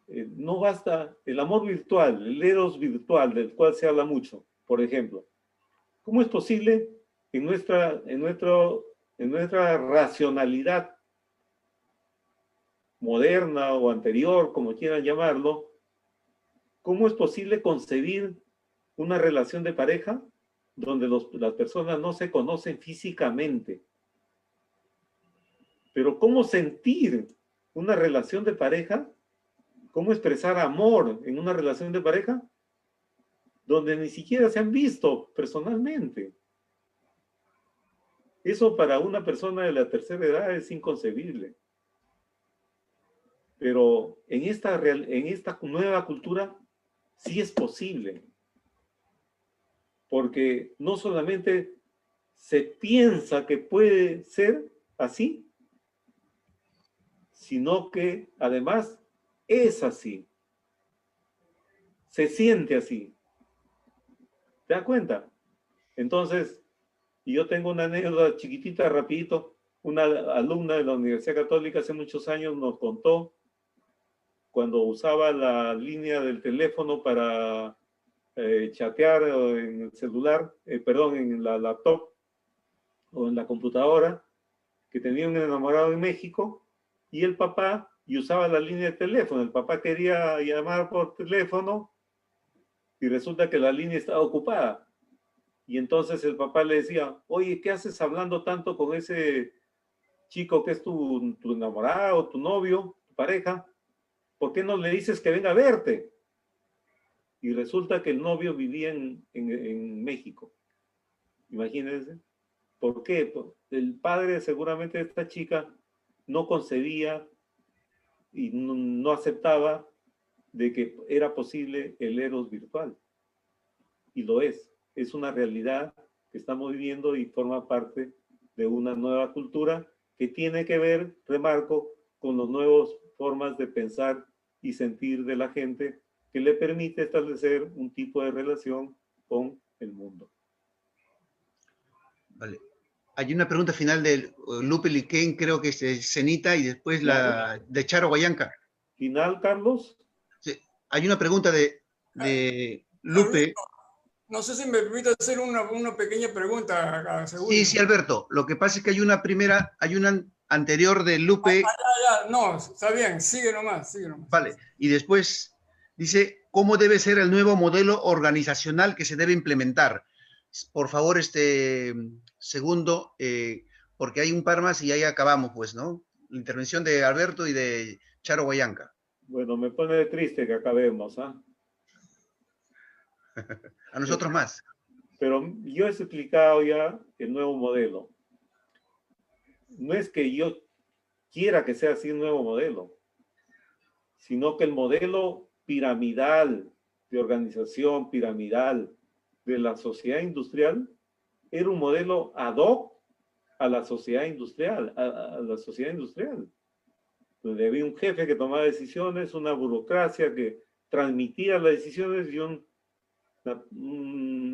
no basta el amor virtual, el eros virtual, del cual se habla mucho, por ejemplo. ¿Cómo es posible en nuestra racionalidad moderna o anterior, como quieran llamarlo, cómo es posible concebir una relación de pareja donde las personas no se conocen físicamente? Pero ¿cómo sentir una relación de pareja? ¿Cómo expresar amor en una relación de pareja donde ni siquiera se han visto personalmente? Eso para una persona de la tercera edad es inconcebible. Pero en esta nueva cultura sí es posible. Porque no solamente se piensa que puede ser así, sino que además es así. Se siente así. ¿Te das cuenta? Entonces, y yo tengo una anécdota chiquitita, rapidito. Una alumna de la Universidad Católica hace muchos años nos contó cuando usaba la línea del teléfono para chatear en el celular, perdón, en la laptop o en la computadora, que tenía un enamorado en México y el papá, y usaba la línea de teléfono. El papá quería llamar por teléfono y resulta que la línea estaba ocupada. Y entonces el papá le decía, oye, ¿qué haces hablando tanto con ese chico que es tu enamorado, tu novio, tu pareja? ¿Por qué no le dices que venga a verte? Y resulta que el novio vivía en México. Imagínense. ¿Por qué? El padre seguramente de esta chica no concebía y no aceptaba de que era posible el eros virtual. Y lo es. Es una realidad que estamos viviendo y forma parte de una nueva cultura que tiene que ver, remarco, con las nuevas formas de pensar y sentir de la gente que le permite establecer un tipo de relación con el mundo. Vale. Hay una pregunta final de Lupe Liquén, creo que es Cenita, y después la de Charo Guayanca. ¿Final, Carlos? Sí. Hay una pregunta de Lupe. No sé si me permite hacer una pequeña pregunta. Sí, Alberto. Lo que pasa es que hay una anterior de Lupe. No, está bien, sigue nomás. Vale, y después dice, ¿cómo debe ser el nuevo modelo organizacional que se debe implementar? Por favor, segundo, porque hay un par más y ahí acabamos, pues, ¿no? La intervención de Alberto y de Charo Guayanca. Bueno, me pone triste que acabemos, ¿ah? A nosotros más. Pero yo he explicado ya el nuevo modelo. No es que yo quiera que sea así un nuevo modelo, sino que el modelo piramidal, de organización piramidal de la sociedad industrial, era un modelo ad hoc a la sociedad industrial, donde había un jefe que tomaba decisiones, una burocracia que transmitía las decisiones y un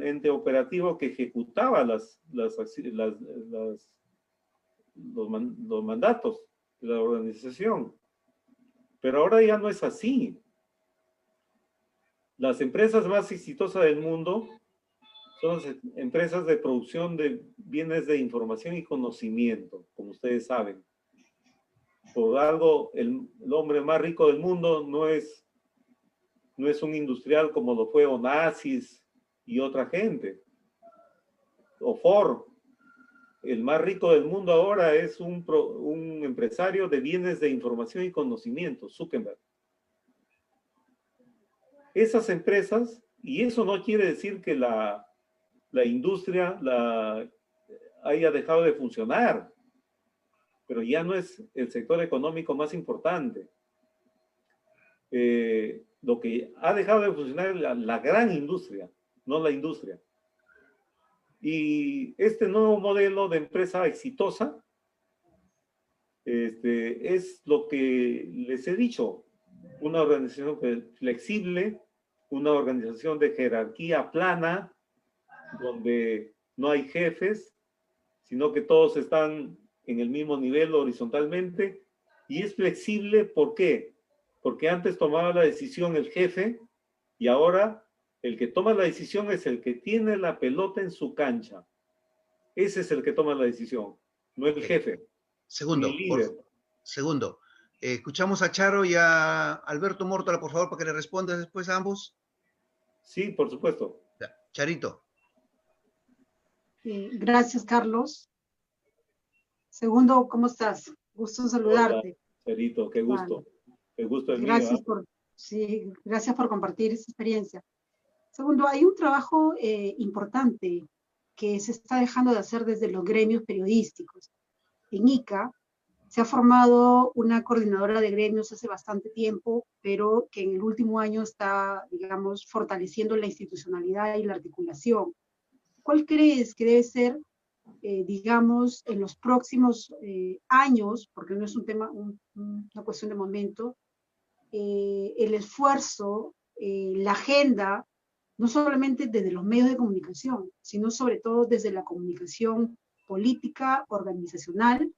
ente operativo que ejecutaba los mandatos de la organización. Pero ahora ya no es así. Las empresas más exitosas del mundo son las empresas de producción de bienes de información y conocimiento, como ustedes saben. Por algo, el hombre más rico del mundo no es un industrial como lo fue Onassis y otra gente. O Ford. El más rico del mundo ahora es un empresario de bienes de información y conocimiento, Zuckerberg. Esas empresas, y eso no quiere decir que la industria haya dejado de funcionar, pero ya no es el sector económico más importante. Lo que ha dejado de funcionar es la gran industria, no la industria. Y este nuevo modelo de empresa exitosa es lo que les he dicho, una organización flexible, una organización de jerarquía plana, donde no hay jefes, sino que todos están en el mismo nivel horizontalmente, y es flexible, ¿por qué? porque antes tomaba la decisión el jefe y ahora el que toma la decisión es el que tiene la pelota en su cancha. Ese es el que toma la decisión, no el jefe. Segundo, ni el líder. Segundo. Escuchamos a Charo y a Alberto Mórtola, por favor, para que le respondas después a ambos. Sí, por supuesto. Ya, Charito. Gracias, Carlos. Segundo, ¿cómo estás? Gusto saludarte. Hola, Charito, qué gusto. Vale. El gusto es Gracias mío. sí, gracias por compartir esta experiencia. Segundo, hay un trabajo importante que se está dejando de hacer desde los gremios periodísticos. En ICA se ha formado una coordinadora de gremios hace bastante tiempo, pero que en el último año está, digamos, fortaleciendo la institucionalidad y la articulación. ¿Cuál crees que debe ser, digamos, en los próximos años, porque no es un tema, una cuestión de momento, el esfuerzo, la agenda, no solamente desde los medios de comunicación, sino sobre todo desde la comunicación política, organizacional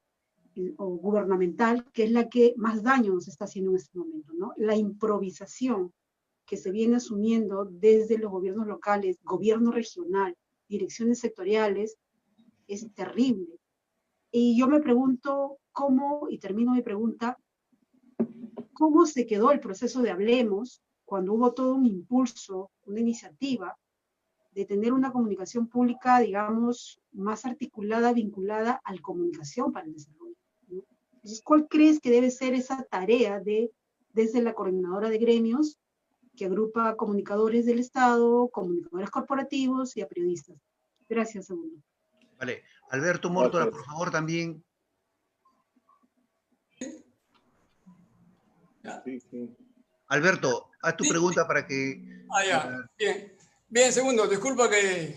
o gubernamental, que es la que más daño nos está haciendo en este momento, ¿no? La improvisación que se viene asumiendo desde los gobiernos locales, gobierno regional, direcciones sectoriales, es terrible. Y yo me pregunto cómo, y termino mi pregunta, ¿cómo se quedó el proceso de Hablemos cuando hubo todo un impulso, una iniciativa de tener una comunicación pública, digamos, más articulada, vinculada a la comunicación para el desarrollo, ¿no? Entonces, ¿cuál crees que debe ser esa tarea desde la coordinadora de gremios que agrupa a comunicadores del Estado, comunicadores corporativos y a periodistas? Gracias, segundo. Vale. Alberto Mórtola, Gracias. por favor, también. Sí, sí. Alberto, haz tu Sí. pregunta para que... Ya. Bien. Bien, segundo, disculpa que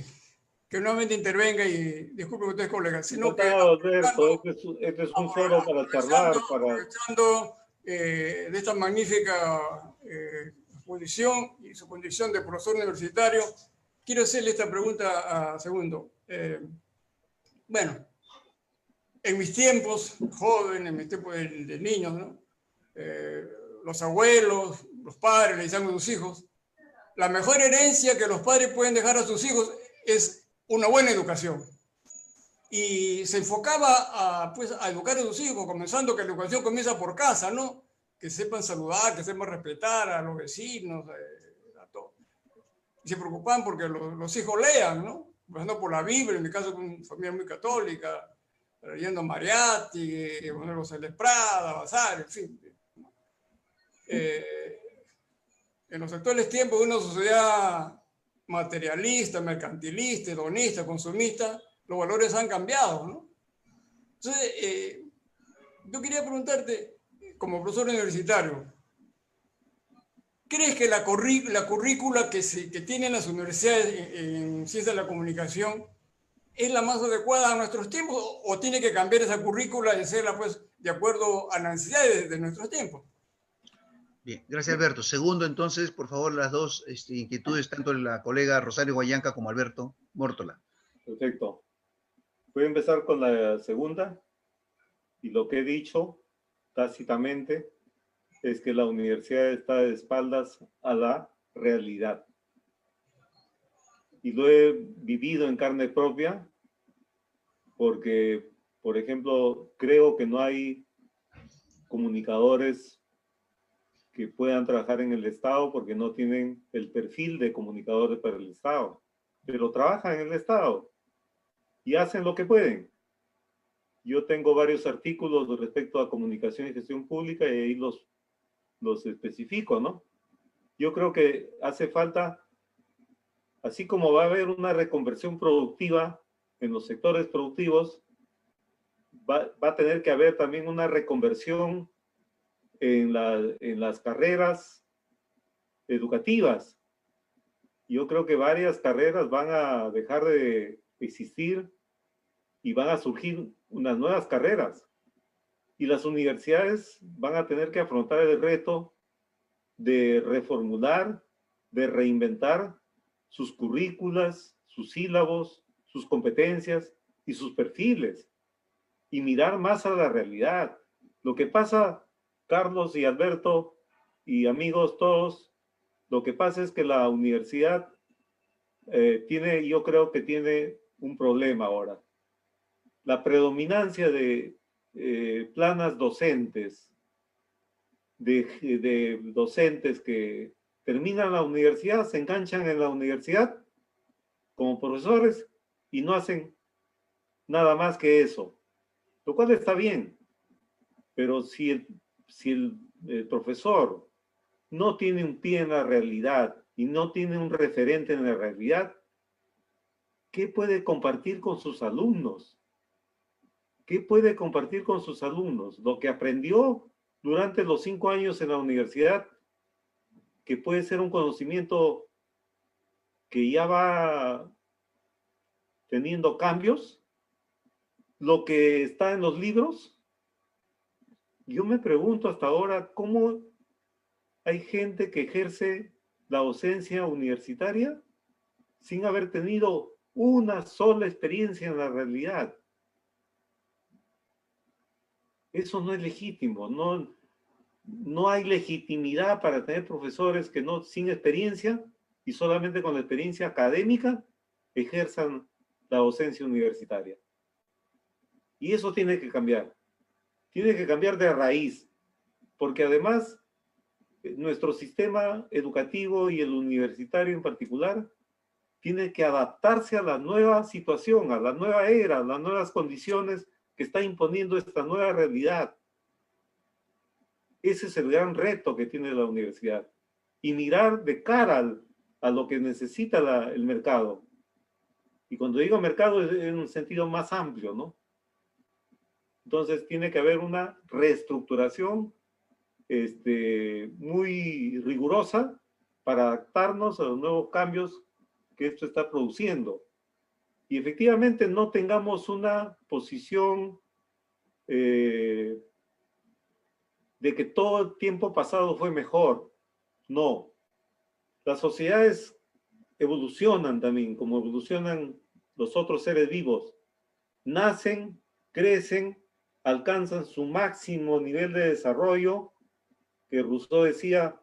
nuevamente intervenga y disculpe que usted es colega, sino que Alberto, este es un foro para charlar, aprovechando de esta magnífica exposición y su condición de profesor universitario, quiero hacerle esta pregunta a segundo. Bueno, en mis tiempos, joven, en mis tiempos de niños, ¿no? Los abuelos, los padres le dicen a sus hijos, la mejor herencia que los padres pueden dejar a sus hijos es una buena educación. Y se enfocaba pues, a educar a sus hijos, comenzando que la educación comienza por casa, ¿no? Que sepan saludar, que sepan respetar a los vecinos, a todos. Y se preocupaban porque los hijos lean, ¿no? Empezando por la Biblia, en mi caso con una familia muy católica, leyendo Mariatti, José Les Prada, Basar, en fin. En los actuales tiempos de una sociedad materialista, mercantilista, hedonista, consumista, los valores han cambiado, ¿no? Entonces, yo quería preguntarte, como profesor universitario, ¿crees que la currícula que tienen las universidades en ciencia de la comunicación es la más adecuada a nuestros tiempos o tiene que cambiar esa currícula y hacerla pues, de acuerdo a las necesidades de nuestros tiempos? Bien, gracias Alberto. Segundo, entonces, por favor, las dos inquietudes, tanto de la colega Rosario Guayanca como Alberto Mórtola. Perfecto. Voy a empezar con la segunda. Y lo que he dicho tácitamente es que la universidad está de espaldas a la realidad. Y lo he vivido en carne propia porque, por ejemplo, creo que no hay comunicadores que puedan trabajar en el Estado porque no tienen el perfil de comunicadores para el Estado, pero trabajan en el Estado y hacen lo que pueden. Yo tengo varios artículos respecto a comunicación y gestión pública y ahí los especifico, ¿no? Yo creo que hace falta, así como va a haber una reconversión productiva en los sectores productivos, va a tener que haber también una reconversión en las carreras educativas. Yo creo que varias carreras van a dejar de existir y van a surgir unas nuevas carreras. Y las universidades van a tener que afrontar el reto de reformular, de reinventar sus currículas, sus sílabos, sus competencias y sus perfiles y mirar más a la realidad. Lo que pasa, Carlos y Alberto, y amigos todos, lo que pasa es que la universidad yo creo que tiene un problema ahora. La predominancia de planas docentes, de docentes que terminan la universidad, se enganchan en la universidad como profesores y no hacen nada más que eso, lo cual está bien, pero si el profesor no tiene un pie en la realidad y no tiene un referente en la realidad, ¿qué puede compartir con sus alumnos? ¿Qué puede compartir con sus alumnos? Lo que aprendió durante los 5 años en la universidad, que puede ser un conocimiento que ya va teniendo cambios, lo que está en los libros. Yo me pregunto hasta ahora cómo hay gente que ejerce la docencia universitaria sin haber tenido una sola experiencia en la realidad. Eso no es legítimo, no hay legitimidad para tener profesores que sin experiencia y solamente con la experiencia académica ejerzan la docencia universitaria. Y eso tiene que cambiar de raíz, porque además nuestro sistema educativo y el universitario en particular tiene que adaptarse a la nueva situación, a la nueva era, a las nuevas condiciones que está imponiendo esta nueva realidad. Ese es el gran reto que tiene la universidad. Y mirar de cara a lo que necesita el mercado. Y cuando digo mercado es en un sentido más amplio, ¿no? Entonces tiene que haber una reestructuración muy rigurosa para adaptarnos a los nuevos cambios que esto está produciendo. Y efectivamente no tengamos una posición de que todo el tiempo pasado fue mejor. No. Las sociedades evolucionan también, como evolucionan los otros seres vivos. Nacen, crecen, alcanzan su máximo nivel de desarrollo, que Rousseau decía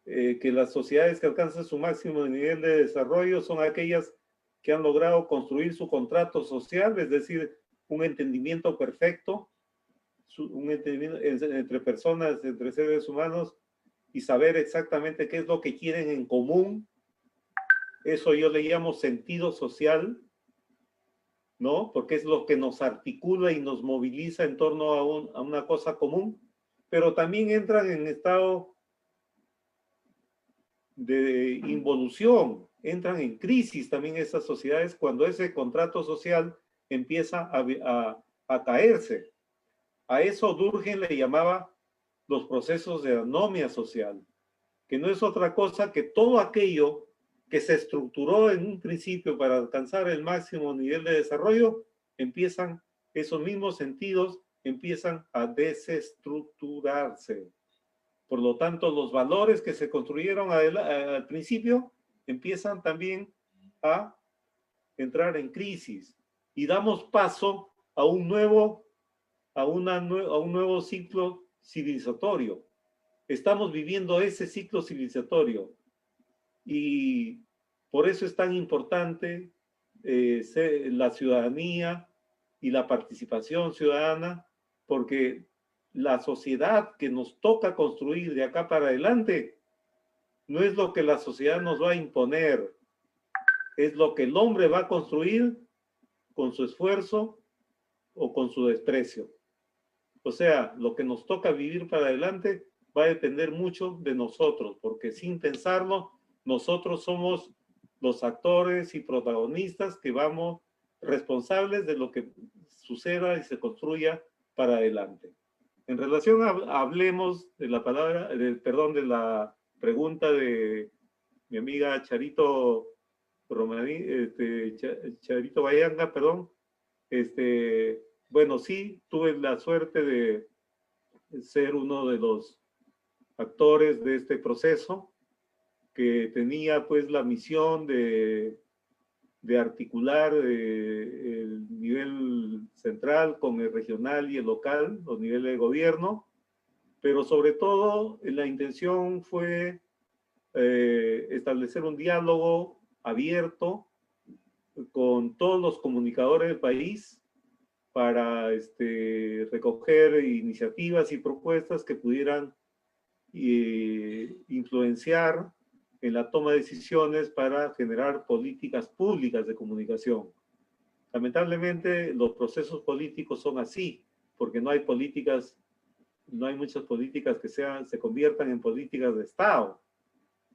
que las sociedades que alcanzan su máximo nivel de desarrollo son aquellas que han logrado construir su contrato social, es decir, un entendimiento perfecto, un entendimiento entre personas, entre seres humanos, y saber exactamente qué es lo que quieren en común. Eso yo le llamo sentido social, ¿no? Porque es lo que nos articula y nos moviliza en torno a una cosa común, pero también entran en estado de involución, entran en crisis también esas sociedades cuando ese contrato social empieza a caerse. A eso Durkheim le llamaba los procesos de anomia social, que no es otra cosa que todo aquello que se estructuró en un principio para alcanzar el máximo nivel de desarrollo, esos mismos sentidos empiezan a desestructurarse. Por lo tanto, los valores que se construyeron al principio empiezan también a entrar en crisis y damos paso a un nuevo ciclo civilizatorio. Estamos viviendo ese ciclo civilizatorio y por eso es tan importante la ciudadanía y la participación ciudadana, porque la sociedad que nos toca construir de acá para adelante no es lo que la sociedad nos va a imponer, es lo que el hombre va a construir con su esfuerzo o con su desprecio. O sea, lo que nos toca vivir para adelante va a depender mucho de nosotros, porque sin pensarlo, nosotros somos los actores y protagonistas que vamos responsables de lo que suceda y se construya para adelante. En relación hablemos de la de la pregunta de mi amiga Charito Charito Bayanga, perdón. Bueno, sí, tuve la suerte de ser uno de los actores de este proceso, que tenía pues la misión de articular el nivel central con el regional y el local, los niveles de gobierno, pero sobre todo la intención fue establecer un diálogo abierto con todos los comunicadores del país para recoger iniciativas y propuestas que pudieran influenciar en la toma de decisiones para generar políticas públicas de comunicación. Lamentablemente, los procesos políticos son así, porque no hay políticas, no hay muchas políticas que se conviertan en políticas de Estado,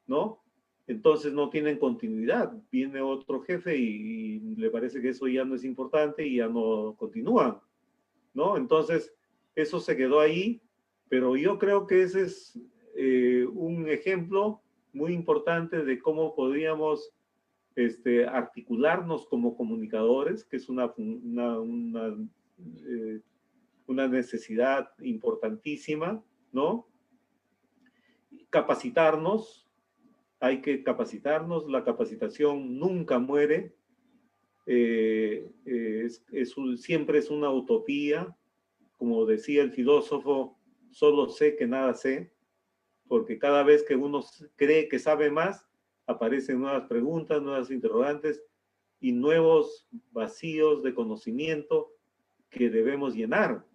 ¿no? Entonces no tienen continuidad. Viene otro jefe y le parece que eso ya no es importante y ya no continúan, ¿no? Entonces, eso se quedó ahí, pero yo creo que ese es un ejemplo muy importante de cómo podríamos articularnos como comunicadores, que es una necesidad importantísima, ¿no? Capacitarnos. Hay que capacitarnos, la capacitación nunca muere, siempre es una utopía, como decía el filósofo, solo sé que nada sé, porque cada vez que uno cree que sabe más, aparecen nuevas preguntas, nuevas interrogantes y nuevos vacíos de conocimiento que debemos llenar.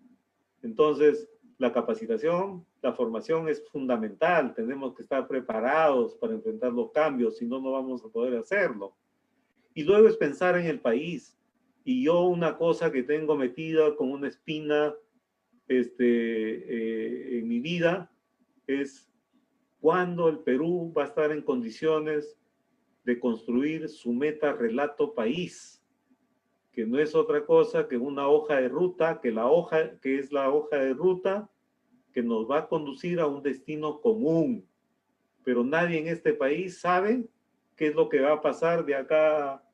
Entonces, la capacitación, la formación es fundamental. Tenemos que estar preparados para enfrentar los cambios, si no, no vamos a poder hacerlo. Y luego es pensar en el país. Y yo una cosa que tengo metida como una espina en mi vida es cuándo el Perú va a estar en condiciones de construir su meta relato país, que no es otra cosa que una hoja de ruta, que es la hoja de ruta que nos va a conducir a un destino común. Pero nadie en este país sabe qué es lo que va a pasar de acá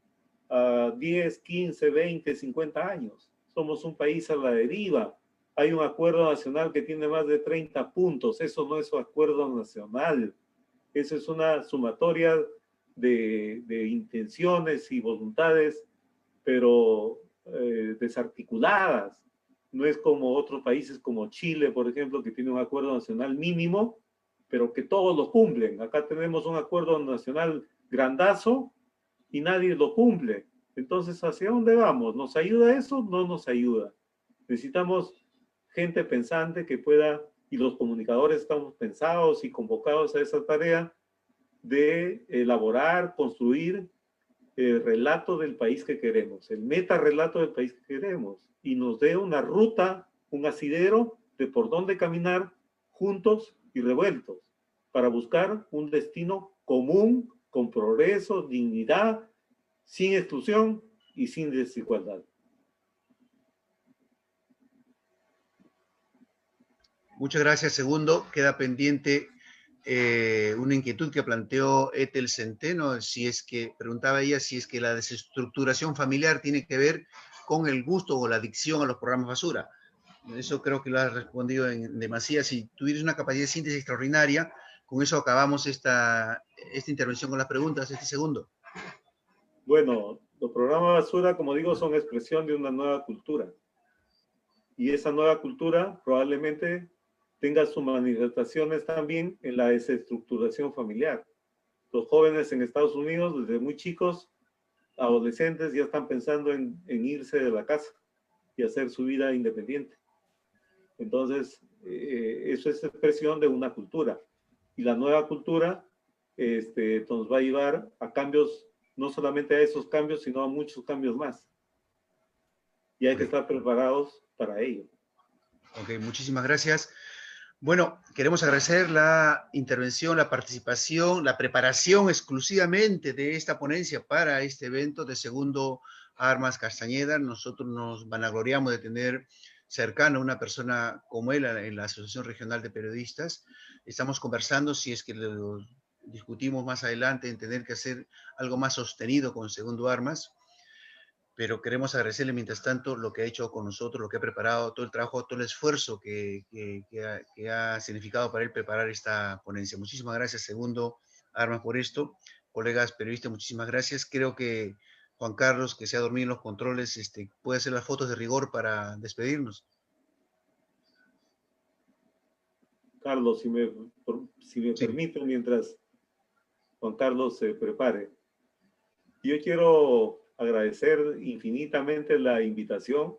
a 10, 15, 20, 50 años. Somos un país a la deriva. Hay un acuerdo nacional que tiene más de 30 puntos. Eso no es un acuerdo nacional. Eso es una sumatoria de intenciones y voluntades, pero desarticuladas. No es como otros países como Chile, por ejemplo, que tiene un acuerdo nacional mínimo, pero que todos lo cumplen. Acá tenemos un acuerdo nacional grandazo y nadie lo cumple. Entonces, ¿hacia dónde vamos? ¿Nos ayuda eso? No nos ayuda. Necesitamos gente pensante que pueda, y los comunicadores estamos pensados y convocados a esa tarea de elaborar, construir el relato del país que queremos, el metarrelato del país que queremos, y nos dé una ruta, un asidero de por dónde caminar juntos y revueltos para buscar un destino común, con progreso, dignidad, sin exclusión y sin desigualdad. Muchas gracias. Segundo, queda pendiente una inquietud que planteó Ethel Centeno, preguntaba ella si es que la desestructuración familiar tiene que ver con el gusto o la adicción a los programas basura. Eso creo que lo has respondido en demasía. Si tuvieras una capacidad de síntesis extraordinaria, con eso acabamos esta intervención con las preguntas, este segundo. Bueno, los programas basura, como digo, son expresión de una nueva cultura. Y esa nueva cultura probablemente tenga sus manifestaciones también en la desestructuración familiar. Los jóvenes en Estados Unidos, desde muy chicos, adolescentes, ya están pensando en irse de la casa y hacer su vida independiente. Entonces, eso es expresión de una cultura. Y la nueva cultura nos va a llevar a cambios, no solamente a esos cambios, sino a muchos cambios más. Y hay que estar preparados para ello. Ok, muchísimas gracias. Bueno, queremos agradecer la intervención, la participación, la preparación exclusivamente de esta ponencia para este evento de Segundo Armas Castañeda. Nosotros nos vanagloriamos de tener cercano a una persona como él en la Asociación Regional de Periodistas. Estamos conversando, si es que lo discutimos más adelante, en tener que hacer algo más sostenido con Segundo Armas, pero queremos agradecerle mientras tanto lo que ha hecho con nosotros, lo que ha preparado, todo el trabajo, todo el esfuerzo que ha significado para él preparar esta ponencia. Muchísimas gracias, Segundo Armas, por esto. Colegas periodistas, muchísimas gracias. Creo que Juan Carlos, que se ha dormido en los controles, puede hacer las fotos de rigor para despedirnos. Carlos, si me Sí. permite, mientras Juan Carlos se prepare. Yo quiero agradecer infinitamente la invitación.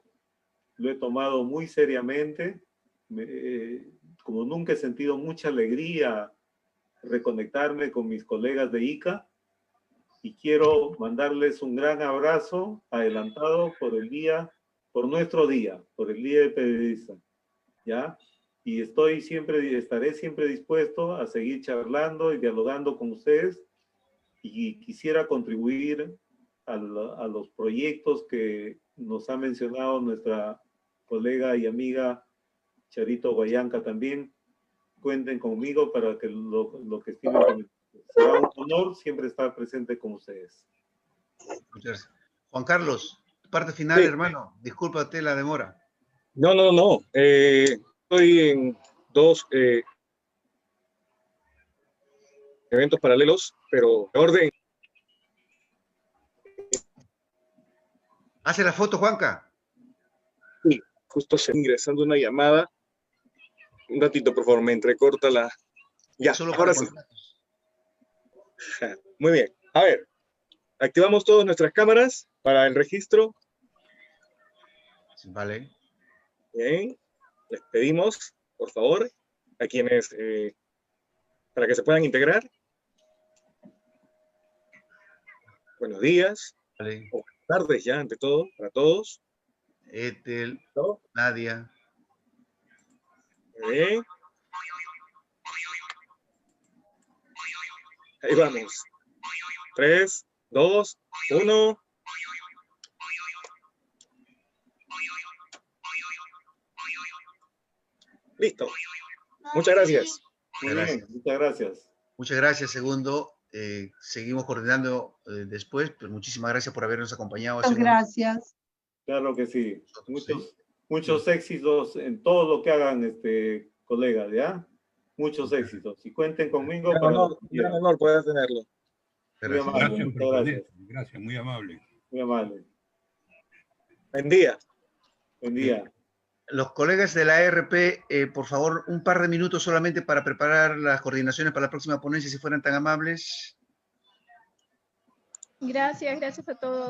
Lo he tomado muy seriamente. Como nunca he sentido mucha alegría reconectarme con mis colegas de ICA, y quiero mandarles un gran abrazo adelantado por nuestro día, por el Día del Periodista, ¿ya? Y estaré siempre dispuesto a seguir charlando y dialogando con ustedes, y quisiera contribuir a los proyectos que nos ha mencionado nuestra colega y amiga Charito Guayanca también. Cuenten conmigo para que lo que estimen con. Será un honor siempre estar presente con ustedes. Muchas gracias. Juan Carlos, parte final, Sí. hermano. Discúlpate la demora. No. Estoy en dos eventos paralelos, pero de orden. ¿Hace la foto, Juanca? Sí, justo se ingresando una llamada. Un ratito, por favor, me entrecorta la... Ya, Solo ahora para sí. Muy bien. A ver, activamos todas nuestras cámaras para el registro. Vale. Bien. Les pedimos, por favor, a quienes, para que se puedan integrar. Buenos días. Vale. O buenas tardes ya, ante todo, para todos. Ethel, ¿No? Nadia. Muy bien. Ahí vamos. 3, 2, 1. Listo. Muchas gracias. Muy Gracias. bien, muchas gracias. Muchas gracias, Segundo. Seguimos coordinando después, pero muchísimas gracias por habernos acompañado. Muchas Segundo. gracias. Claro que sí. Sí. Muchos éxitos en todo lo que hagan, colegas, ¿ya? Muchos éxitos. Y cuenten conmigo para lo que Un quieran. gran honor poder tenerlo. Muy Gracias. amable, Gracias, muchas gracias. presidente. Gracias, muy amable. Muy amable. Buen día. Buen día. Los colegas de la ARP, por favor, un par de minutos solamente para preparar las coordinaciones para la próxima ponencia, si fueran tan amables. Gracias a todos.